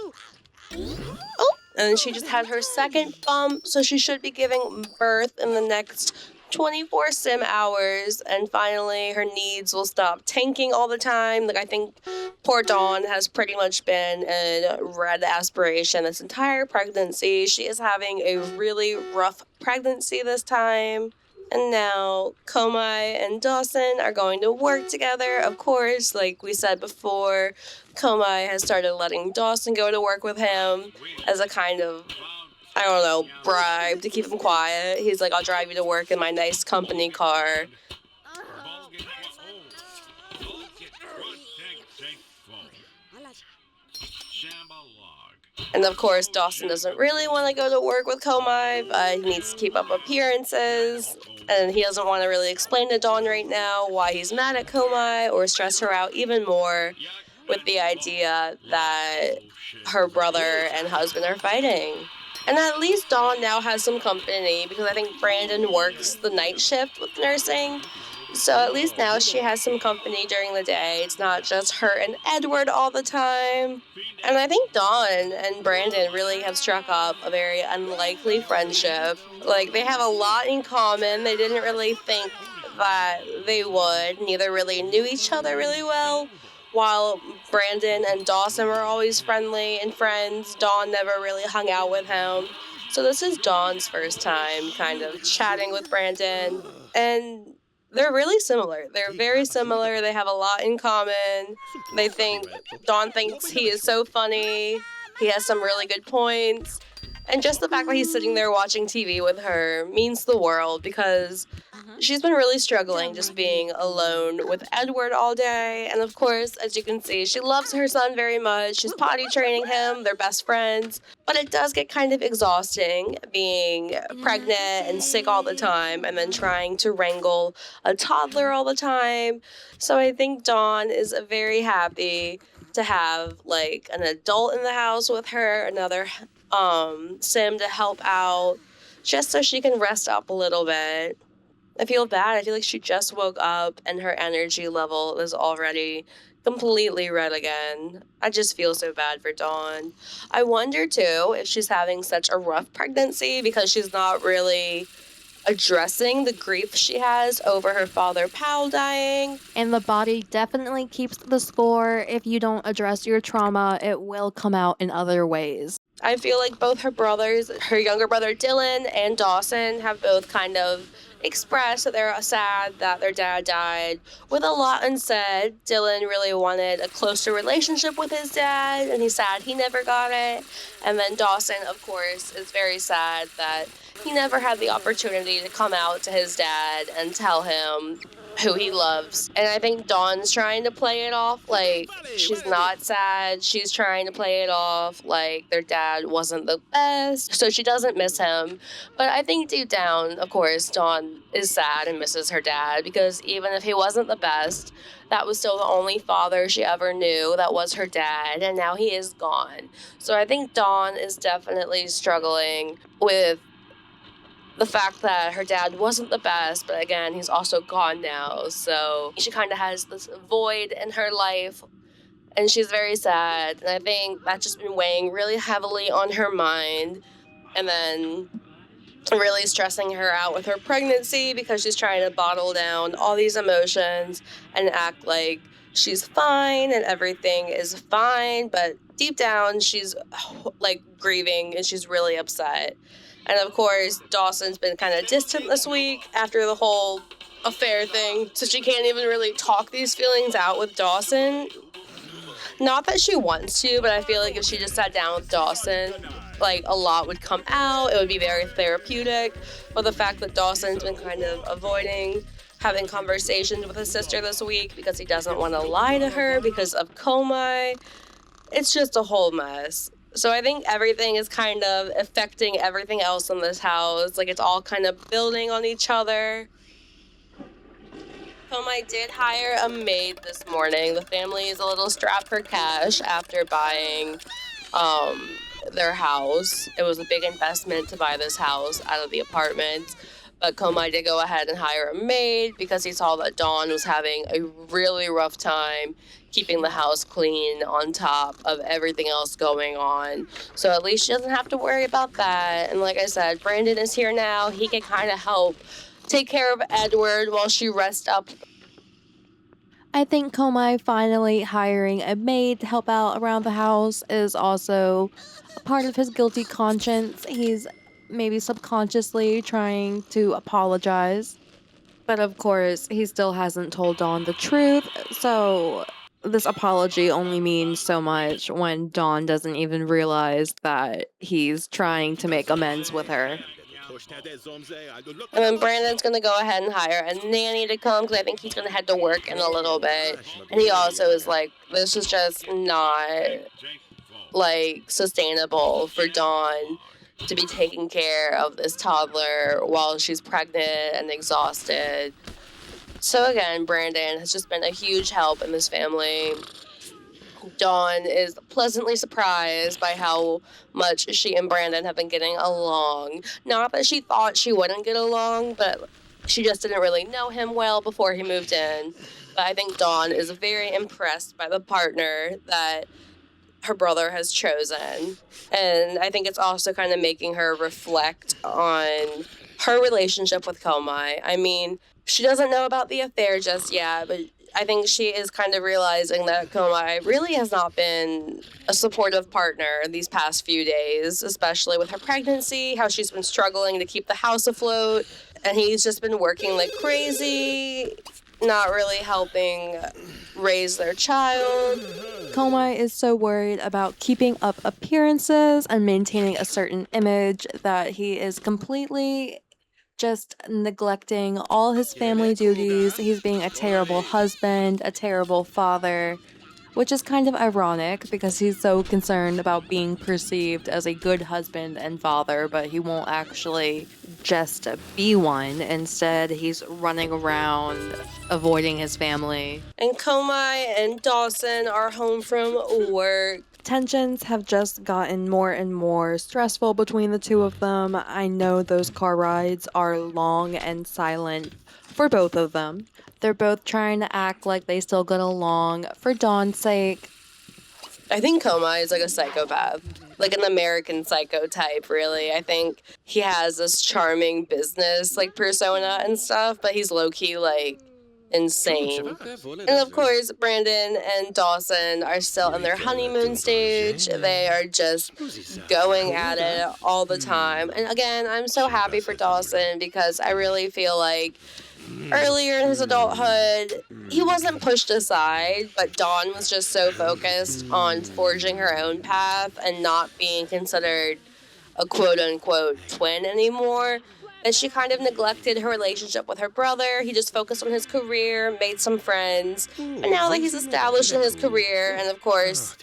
Oh, and she just had her second bump, so she should be giving birth in the next 24 sim hours, and finally her needs will stop tanking all the time. Like, I think poor Dawn has pretty much been in red aspiration this entire pregnancy. She is having a really rough pregnancy this time. And now Komei and Dawson are going to work together. Of course, like we said before, Komei has started letting Dawson go to work with him as a kind of, I don't know, bribe to keep him quiet. He's like, I'll drive you to work in my nice company car. And of course, Dawson doesn't really want to go to work with Komei, but he needs to keep up appearances. And he doesn't want to really explain to Dawn right now why he's mad at Komei or stress her out even more with the idea that her brother and husband are fighting. And at least Dawn now has some company because I think Brandon works the night shift with nursing. So at least now she has some company during the day. It's not just her and Edward all the time. And I think Dawn and Brandon really have struck up a very unlikely friendship. Like, they have a lot in common. They didn't really think that they would. Neither really knew each other really well. While Brandon and Dawson were always friendly and friends, Dawn never really hung out with him. So this is Dawn's first time kind of chatting with Brandon. And they're really similar. They're very similar. They have a lot in common. Dawn thinks he is so funny. He has some really good points. And just the fact that he's sitting there watching TV with her means the world because she's been really struggling just being alone with Edward all day. And of course, as you can see, she loves her son very much. She's potty training him. They're best friends. But it does get kind of exhausting being pregnant and sick all the time and then trying to wrangle a toddler all the time. So I think Dawn is very happy to have like an adult in the house with her, another sim to help out, just so she can rest up a little bit. I feel bad. I feel like she just woke up and her energy level is already completely red again. I just feel so bad for Dawn. I wonder too if she's having such a rough pregnancy because she's not really addressing the grief she has over her father Powell dying. And the body definitely keeps the score. If you don't address your trauma, it will come out in other ways. I feel like both her brothers, her younger brother Dylan and Dawson, have both kind of expressed that they're sad that their dad died. With a lot unsaid, Dylan really wanted a closer relationship with his dad, and he's sad he never got it. And then Dawson, of course, is very sad that he never had the opportunity to come out to his dad and tell him who he loves. And I think Dawn's trying to play it off like she's not sad. She's trying to play it off like their dad wasn't the best, so she doesn't miss him. But I think deep down, of course, Dawn is sad and misses her dad because even if he wasn't the best, that was still the only father she ever knew that was her dad, and now he is gone. So I think Dawn is definitely struggling with the fact that her dad wasn't the best, but again, he's also gone now. So she kind of has this void in her life, and she's very sad. And I think that's just been weighing really heavily on her mind, and then really stressing her out with her pregnancy because she's trying to bottle down all these emotions and act like she's fine and everything is fine. But deep down, she's like grieving and she's really upset. And of course, Dawson's been kind of distant this week after the whole affair thing, so she can't even really talk these feelings out with Dawson. Not that she wants to, but I feel like if she just sat down with Dawson, like, a lot would come out. It would be very therapeutic. But the fact that Dawson's been kind of avoiding having conversations with his sister this week because he doesn't want to lie to her because of Komei, it's just a whole mess. So I think everything is kind of affecting everything else in this house. Like, it's all kind of building on each other. Komei did hire a maid this morning. The family is a little strapped for cash after buying their house. It was a big investment to buy this house out of the apartment. But Komei did go ahead and hire a maid because he saw that Dawn was having a really rough time keeping the house clean on top of everything else going on. So at least she doesn't have to worry about that. And like I said, Brandon is here now. He can kind of help take care of Edward while she rests up. I think Komai finally hiring a maid to help out around the house is also a part of his guilty conscience. He's maybe subconsciously trying to apologize. But of course, he still hasn't told Dawn the truth, so this apology only means so much when Dawn doesn't even realize that he's trying to make amends with her. And then Brandon's gonna go ahead and hire a nanny to come because I think he's gonna head to work in a little bit. And he also is like, this is just not like sustainable for Dawn to be taking care of this toddler while she's pregnant and exhausted. So again, Brandon has just been a huge help in this family. Dawn is pleasantly surprised by how much she and Brandon have been getting along. Not that she thought she wouldn't get along, but she just didn't really know him well before he moved in. But I think Dawn is very impressed by the partner that her brother has chosen. And I think it's also kind of making her reflect on her relationship with Komai. I mean, she doesn't know about the affair just yet, but I think she is kind of realizing that Komai really has not been a supportive partner these past few days, especially with her pregnancy, how she's been struggling to keep the house afloat, and he's just been working like crazy, not really helping raise their child. Komai is so worried about keeping up appearances and maintaining a certain image that he is completely just neglecting all his family duties. He's being a terrible husband, a terrible father, which is kind of ironic because he's so concerned about being perceived as a good husband and father, but he won't actually just be one. Instead, he's running around avoiding his family. And Komai and Dawson are home from work. Tensions have just gotten more and more stressful between the two of them. I know those car rides are long and silent for both of them. They're both trying to act like they still get along for Dawn's sake. I think Komai is like a psychopath, like an American psycho type, really. I think he has this charming business like persona and stuff, but he's low-key like insane. And of course, Brandon and Dawson are still in their honeymoon stage. They are just going at it all the time. And again, I'm so happy for Dawson because I really feel like earlier in his adulthood, he wasn't pushed aside, but Dawn was just so focused on forging her own path and not being considered a quote-unquote twin anymore, that she kind of neglected her relationship with her brother. He just focused on his career, made some friends, and now that he's established in his career, and of course,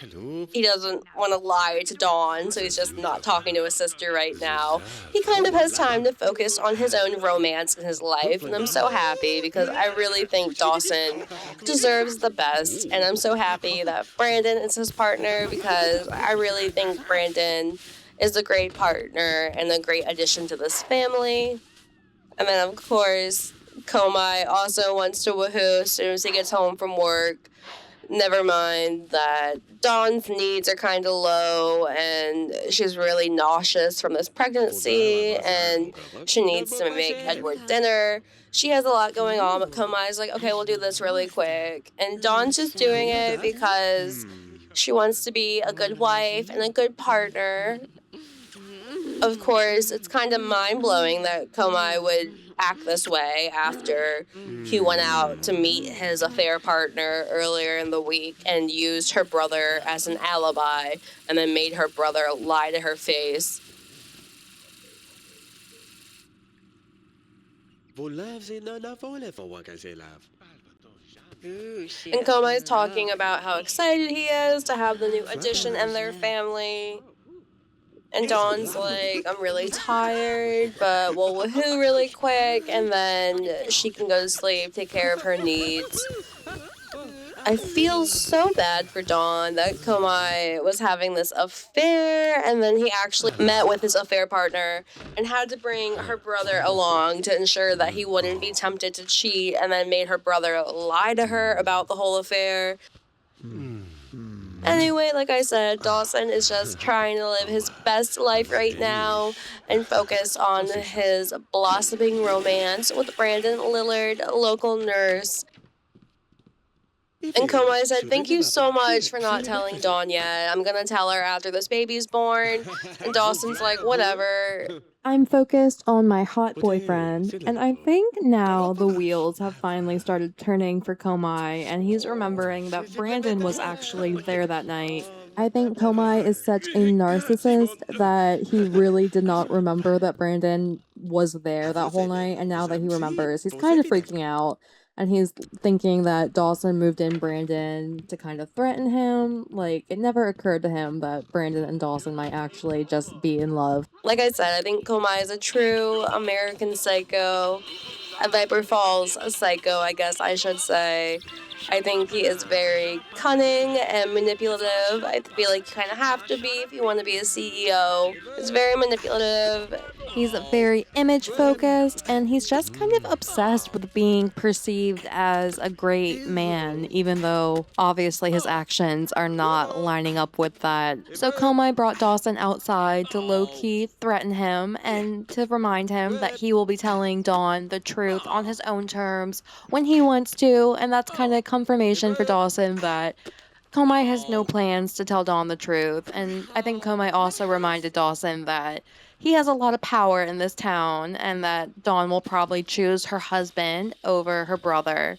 he doesn't want to lie to Dawn, so he's just not talking to his sister right now. He kind of has time to focus on his own romance in his life, and I'm so happy because I really think Dawson deserves the best, and I'm so happy that Brandon is his partner because I really think Brandon is a great partner and a great addition to this family. And then, of course, Komai also wants to woohoo as soon as he gets home from work. Never mind that Dawn's needs are kind of low and she's really nauseous from this pregnancy and she needs to make Edward dinner. She has a lot going on, but Komai's like, okay, we'll do this really quick. And Dawn's just doing it because she wants to be a good wife and a good partner. Of course, it's kind of mind-blowing that Komai would act this way after he went out to meet his affair partner earlier in the week and used her brother as an alibi and then made her brother lie to her face. And Komai's talking about how excited he is to have the new addition in their family. And Dawn's like, I'm really tired, but we'll woohoo really quick, and then she can go to sleep, take care of her needs. I feel so bad for Dawn that Komai was having this affair, and then he actually met with his affair partner and had to bring her brother along to ensure that he wouldn't be tempted to cheat, and then made her brother lie to her about the whole affair. Anyway, like I said, Dawson is just trying to live his best life right now and focus on his blossoming romance with Brandon Lillard, a local nurse. And Komei said, "Thank you so much for not telling Dawn yet. I'm gonna tell her after this baby's born." And Dawson's like, "Whatever." I'm focused on my hot boyfriend, and I think now the wheels have finally started turning for Komei, and he's remembering that Brandon was actually there that night. I think Komei is such a narcissist that he really did not remember that Brandon was there that whole night, and now that he remembers, he's kind of freaking out. And he's thinking that Dawson moved in Brandon to kind of threaten him. Like, it never occurred to him that Brandon and Dawson might actually just be in love. Like I said, I think Komei is a true American psycho. A Viper Falls psycho, I guess I should say. I think he is very cunning and manipulative. I feel like you kind of have to be if you want to be a CEO. He's very manipulative. He's very image focused, and he's just kind of obsessed with being perceived as a great man, even though obviously his actions are not lining up with that. So Komei brought Dawson outside to low-key threaten him and to remind him that he will be telling Dawn the truth on his own terms when he wants to, and that's kind of confirmation for Dawson that Komei has no plans to tell Dawn the truth, and I think Komei also reminded Dawson that he has a lot of power in this town and that Dawn will probably choose her husband over her brother.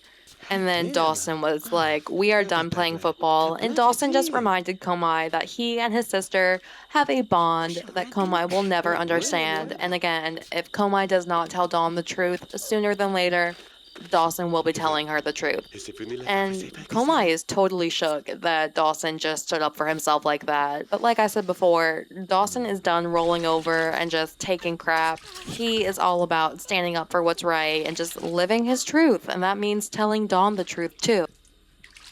And then Dawson was like, "We are done playing football." And Dawson just reminded Komei that he and his sister have a bond that Komei will never understand. And again, if Komei does not tell Dawn the truth sooner than later, Dawson will be telling her the truth. And Komei is totally shook that Dawson just stood up for himself like that. But like I said before, Dawson is done rolling over and just taking crap. He is all about standing up for what's right and just living his truth. And that means telling Dawn the truth too.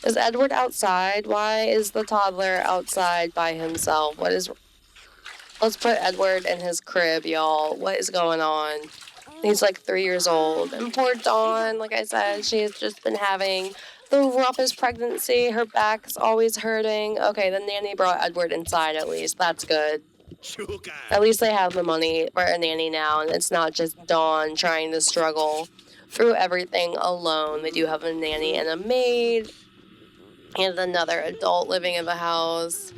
Is Edward outside? Why is the toddler outside by himself? Let's put Edward in his crib, y'all. What is going on? He's like 3 years old. And poor Dawn, like I said, she has just been having the roughest pregnancy. Her back's always hurting. Okay, the nanny brought Edward inside at least. That's good. At least they have the money for a nanny now, and it's not just Dawn trying to struggle through everything alone. They do have a nanny and a maid and another adult living in the house.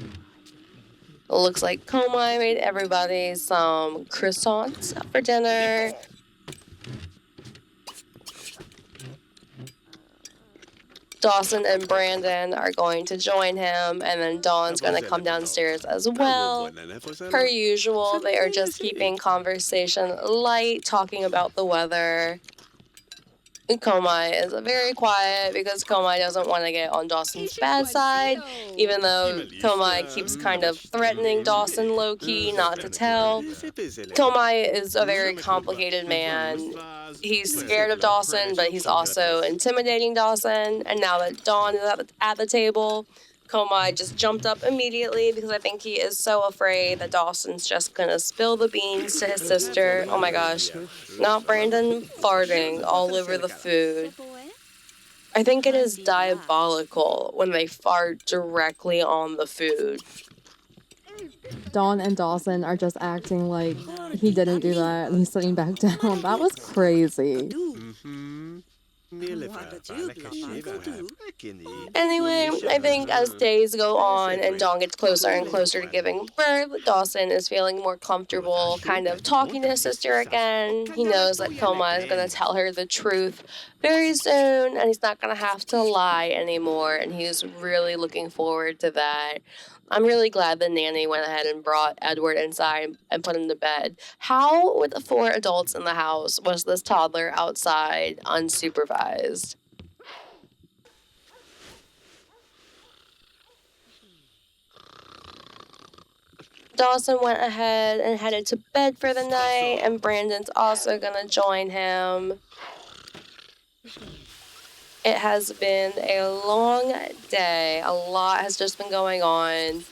It looks like Komei made everybody some croissants for dinner. Dawson and Brandon are going to join him, and then Dawn's going to come downstairs as well. Per usual, they are just keeping conversation light, talking about the weather. Komei is very quiet because Komei doesn't want to get on Dawson's bad side, even though Komei keeps kind of threatening Dawson low-key not to tell. Komei is a very complicated man. He's scared of Dawson, but he's also intimidating Dawson. And now that Dawn is at the table, Komei just jumped up immediately because I think he is so afraid that Dawson's just gonna spill the beans to his sister. Oh my gosh. Not Brandon farting all over the food. I think it is diabolical when they fart directly on the food. Dawn and Dawson are just acting like he didn't do that and he's sitting back down. That was crazy. Anyway, I think as days go on and Dawn gets closer and closer to giving birth, Dawson is feeling more comfortable kind of talking to his sister again. He knows that Komei is going to tell her the truth very soon and he's not going to have to lie anymore, and he's really looking forward to that. I'm really glad the nanny went ahead and brought Edward inside and put him to bed. How, with the 4 adults in the house, was this toddler outside unsupervised? Dawson went ahead and headed to bed for the night, and Brandon's also gonna join him. It has been a long day. A lot has just been going on.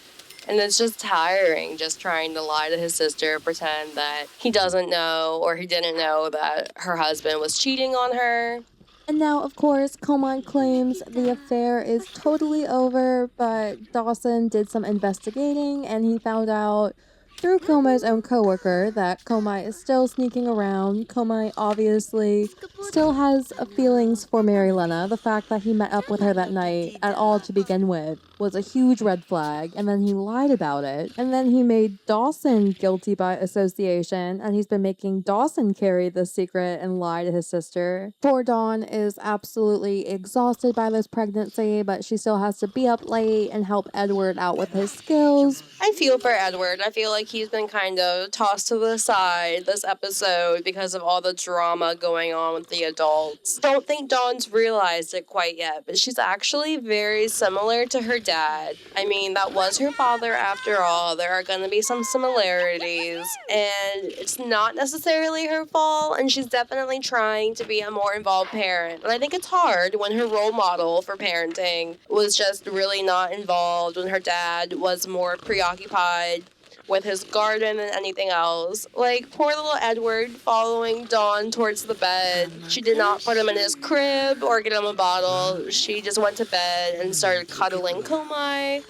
And it's just tiring just trying to lie to his sister, pretend that he doesn't know or he didn't know that her husband was cheating on her. And now, of course, Komai claims the affair is totally over, but Dawson did some investigating and he found out through Komai's own coworker that Komai is still sneaking around. Komai obviously still has feelings for Mary Lena. The fact that he met up with her that night at all to begin with was a huge red flag, and then he lied about it. And then he made Dawson guilty by association, and he's been making Dawson carry the secret and lie to his sister. Poor Dawn is absolutely exhausted by this pregnancy, but she still has to be up late and help Edward out with his skills. I feel for Edward. I feel like he's been kind of tossed to the side this episode because of all the drama going on with the adults. Don't think Dawn's realized it quite yet, but she's actually very similar to her dad. I mean, that was her father after all. There are going to be some similarities, and it's not necessarily her fault, and she's definitely trying to be a more involved parent. And I think it's hard when her role model for parenting was just really not involved, when her dad was more preoccupied with his garden than anything else. Like, poor little Edward following Dawn towards the bed. She did not put him in his crib or get him a bottle. She just went to bed and started cuddling Komai.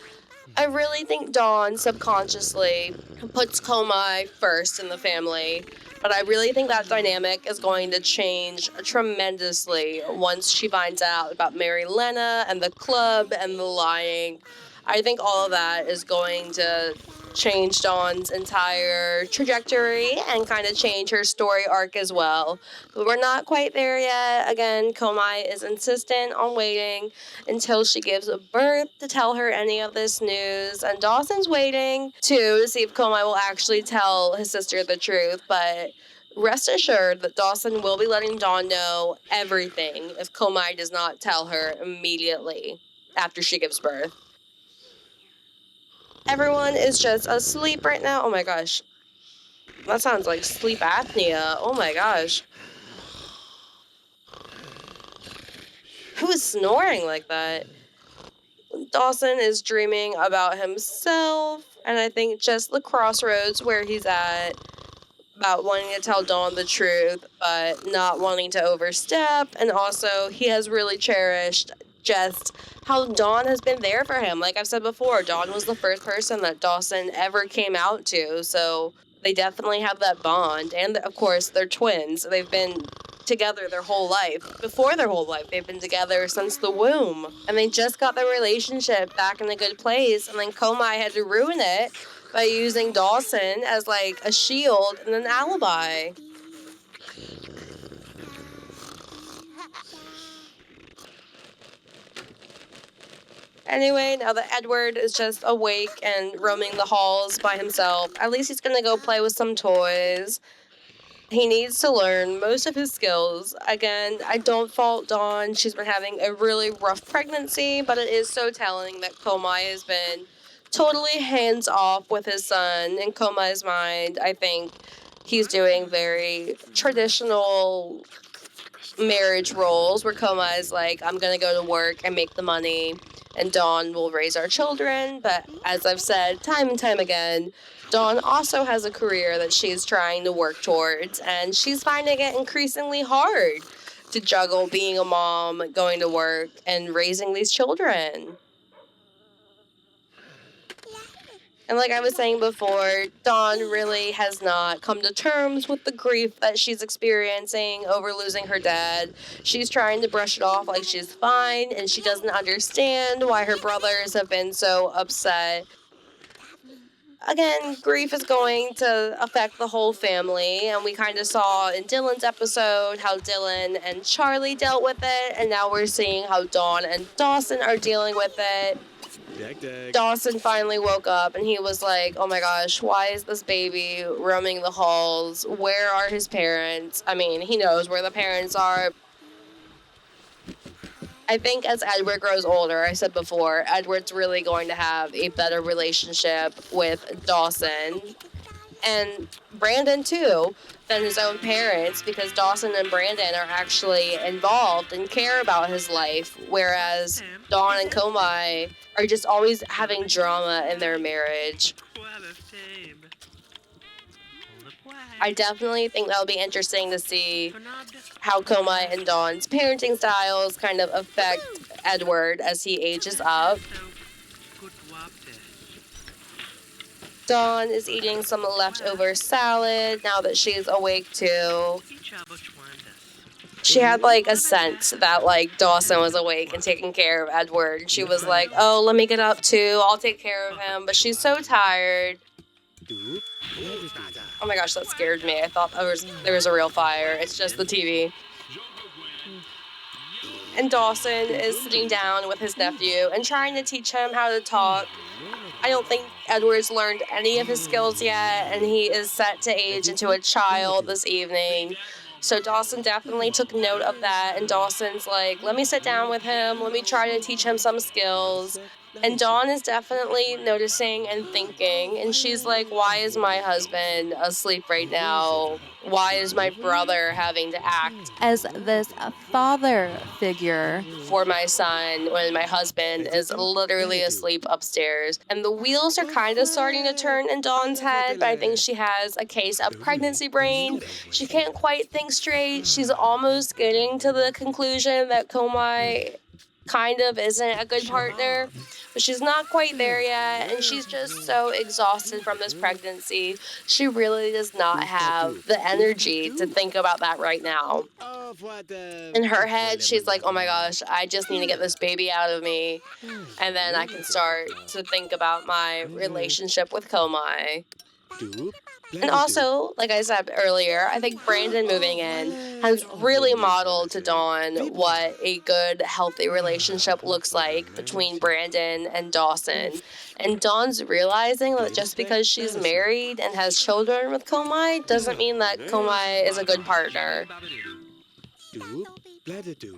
I really think Dawn subconsciously puts Komai first in the family, but I really think that dynamic is going to change tremendously once she finds out about Mary Lena and the club and the lying. I think all of that is going to change Dawn's entire trajectory and kind of change her story arc as well. But we're not quite there yet. Again, Komai is insistent on waiting until she gives birth to tell her any of this news. And Dawson's waiting too to see if Komai will actually tell his sister the truth. But rest assured that Dawson will be letting Dawn know everything if Komai does not tell her immediately after she gives birth. Everyone is just asleep right now. Oh my gosh. That sounds like sleep apnea. Oh my gosh. Who is snoring like that? Dawson is dreaming about himself, and I think just the crossroads where he's at, about wanting to tell Dawn the truth, but not wanting to overstep, and also he has really cherished just how Dawn has been there for him. Like I've said before, Dawn was the first person that Dawson ever came out to, so they definitely have that bond. And of course, they're twins. They've been together their whole life. Before their whole life, they've been together since the womb. And they just got their relationship back in a good place, and then Komai had to ruin it by using Dawson as like a shield and an alibi. Anyway, now that Edward is just awake and roaming the halls by himself, at least he's gonna go play with some toys. He needs to learn most of his skills. Again, I don't fault Dawn. She's been having a really rough pregnancy, but it is so telling that Komai has been totally hands off with his son. In Komai's mind, I think he's doing very traditional marriage roles where Komai is like, I'm gonna go to work and make the money, and Dawn will raise our children. But as I've said time and time again, Dawn also has a career that she's trying to work towards, and she's finding it increasingly hard to juggle being a mom, going to work, and raising these children. And like I was saying before, Dawn really has not come to terms with the grief that she's experiencing over losing her dad. She's trying to brush it off like she's fine, and she doesn't understand why her brothers have been so upset. Again, grief is going to affect the whole family, and we kind of saw in Dylan's episode how Dylan and Charlie dealt with it, and now we're seeing how Dawn and Dawson are dealing with it. Dawson finally woke up and he was like, oh my gosh, why is this baby roaming the halls? Where are his parents? I mean, he knows where the parents are. I think as Edward grows older, I said before, Edward's really going to have a better relationship with Dawson and Brandon too than his own parents, because Dawson and Brandon are actually involved and care about his life, whereas Dawn and Komai are just always having drama in their marriage. I definitely think that'll be interesting to see how Komai and Dawn's parenting styles kind of affect Edward as he ages up. Dawn is eating some leftover salad now that she's awake too. She had like a sense that like Dawson was awake and taking care of Edward. She was like, oh, let me get up too. I'll take care of him. But she's so tired. Oh my gosh, that scared me. I thought there was a real fire. It's just the TV. And Dawson is sitting down with his nephew and trying to teach him how to talk. I don't think Edward's learned any of his skills yet, and he is set to age into a child this evening. So Dawson definitely took note of that, and Dawson's like, let me sit down with him, let me try to teach him some skills. And Dawn is definitely noticing and thinking, and she's like, why is my husband asleep right now? Why is my brother having to act as this father figure for my son when my husband is literally asleep upstairs? And the wheels are kind of starting to turn in Dawn's head, but I think she has a case of pregnancy brain. She can't quite think straight. She's almost getting to the conclusion that Komai kind of isn't a good partner, but she's not quite there yet, and she's just so exhausted from this pregnancy. She really does not have the energy to think about that right now. In her head, she's like, oh my gosh, I just need to get this baby out of me, and then I can start to think about my relationship with Komai. And also, like I said earlier, I think Brandon moving in has really modeled to Dawn what a good, healthy relationship looks like between Brandon and Dawson. And Dawn's realizing that just because she's married and has children with Komai doesn't mean that Komai is a good partner.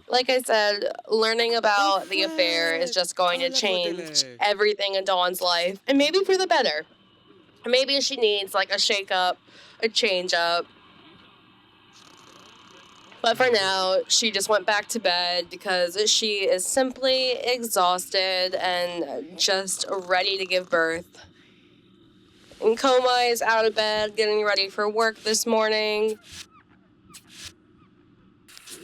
Like I said, learning about the affair is just going to change everything in Dawn's life, and maybe for the better. Maybe she needs like a shake-up, a change-up. But for now, she just went back to bed because she is simply exhausted and just ready to give birth. And Komai is out of bed, getting ready for work this morning.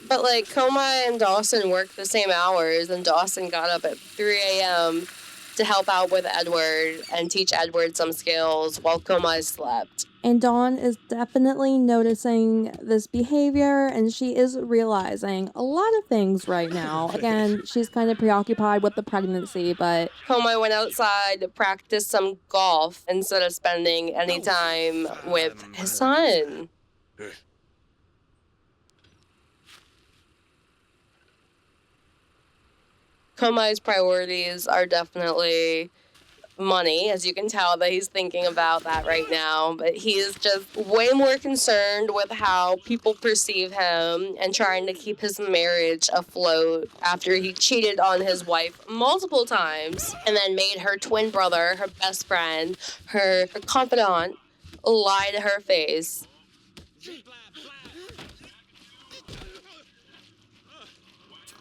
But like, Komai and Dawson work the same hours, and Dawson got up at 3 a.m. to help out with Edward and teach Edward some skills while Komai slept. And Dawn is definitely noticing this behavior, and she is realizing a lot of things right now. Again, she's kind of preoccupied with the pregnancy, but Komai went outside to practice some golf instead of spending any time with his son. Komai's priorities are definitely money, as you can tell that he's thinking about that right now, but he's just way more concerned with how people perceive him and trying to keep his marriage afloat after he cheated on his wife multiple times and then made her twin brother, her best friend, her confidant, lie to her face.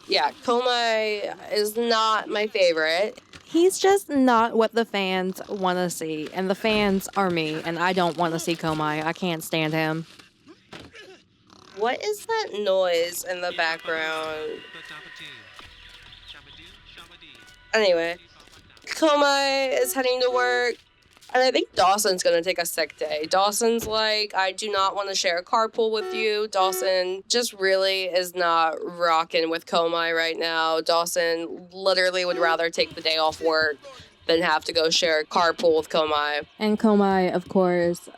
Yeah, Komai is not my favorite. He's just not what the fans want to see, and the fans are me, and I don't want to see Komai. I can't stand him. What is that noise in the background? Anyway, Komai is heading to work. And I think Dawson's going to take a sick day. Dawson's like, I do not want to share a carpool with you. Dawson just really is not rocking with Komai right now. Dawson literally would rather take the day off work than have to go share a carpool with Komai. And Komai, of course,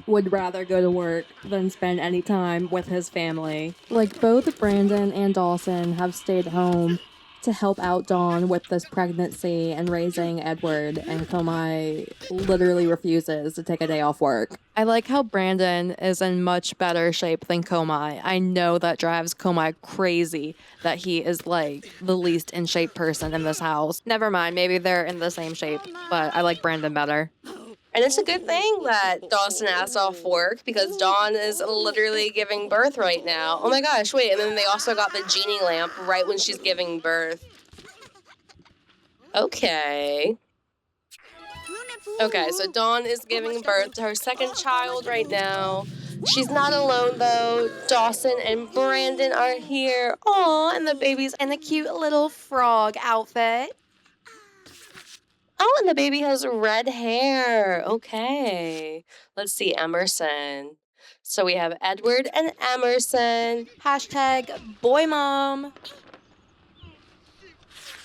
would rather go to work than spend any time with his family. Like, both Brandon and Dawson have stayed home to help out Dawn with this pregnancy and raising Edward, and Komai literally refuses to take a day off work. I like how Brandon is in much better shape than Komai. I know that drives Komai crazy that he is like the least in shape person in this house. Never mind, maybe they're in the same shape, but I like Brandon better. And it's a good thing that Dawson asked off work because Dawn is literally giving birth right now. Oh my gosh, wait, and then they also got the genie lamp right when she's giving birth. Okay, so Dawn is giving birth to her second child right now. She's not alone though. Dawson and Brandon are here. Aw, and the baby's in a cute little frog outfit. Oh, and the baby has red hair. Okay. Let's see, Emerson. So we have Edward and Emerson. #BoyMom.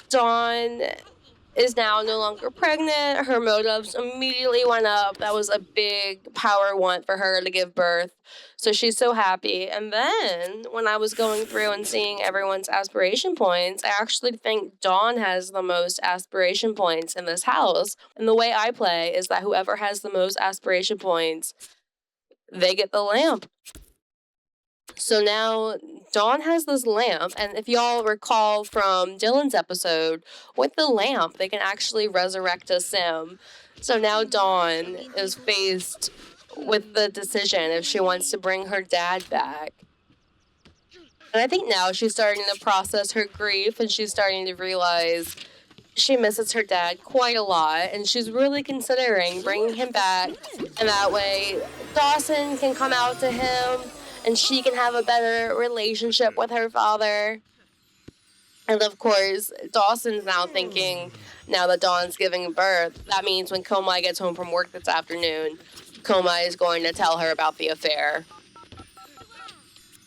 Dawn is now no longer pregnant. Her motives immediately went up. That was a big power want for her to give birth. So she's so happy. And then when I was going through and seeing everyone's aspiration points, I actually think Dawn has the most aspiration points in this house. And the way I play is that whoever has the most aspiration points, they get the lamp. So now Dawn has this lamp, and if y'all recall from Dylan's episode, with the lamp, they can actually resurrect a sim. So now Dawn is faced with the decision if she wants to bring her dad back. And I think now she's starting to process her grief, and she's starting to realize she misses her dad quite a lot, and she's really considering bringing him back, and that way Dawson can come out to him, and she can have a better relationship with her father. And of course, Dawson's now thinking, now that Dawn's giving birth, that means when Komei gets home from work this afternoon, Komei is going to tell her about the affair.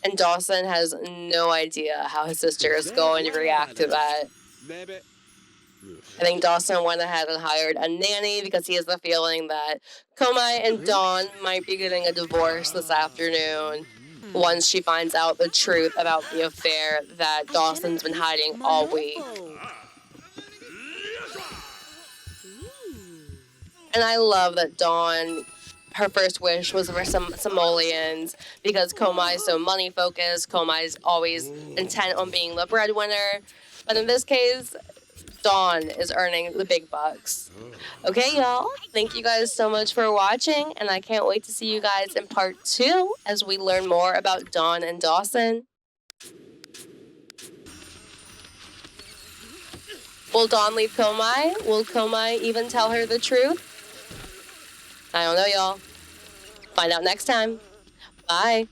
And Dawson has no idea how his sister is going to react to that. I think Dawson went ahead and hired a nanny because he has the feeling that Komei and Dawn might be getting a divorce this afternoon once she finds out the truth about the affair that Dawson's been hiding all week. And I love that Dawn, her first wish was for some simoleons because Komei is so money focused. Komei's always intent on being the breadwinner. But in this case, Dawn is earning the big bucks. Okay, y'all. Thank you guys so much for watching, and I can't wait to see you guys in part 2 as we learn more about Dawn and Dawson. Will Dawn leave Komei? Will Komei even tell her the truth? I don't know, y'all. Find out next time. Bye.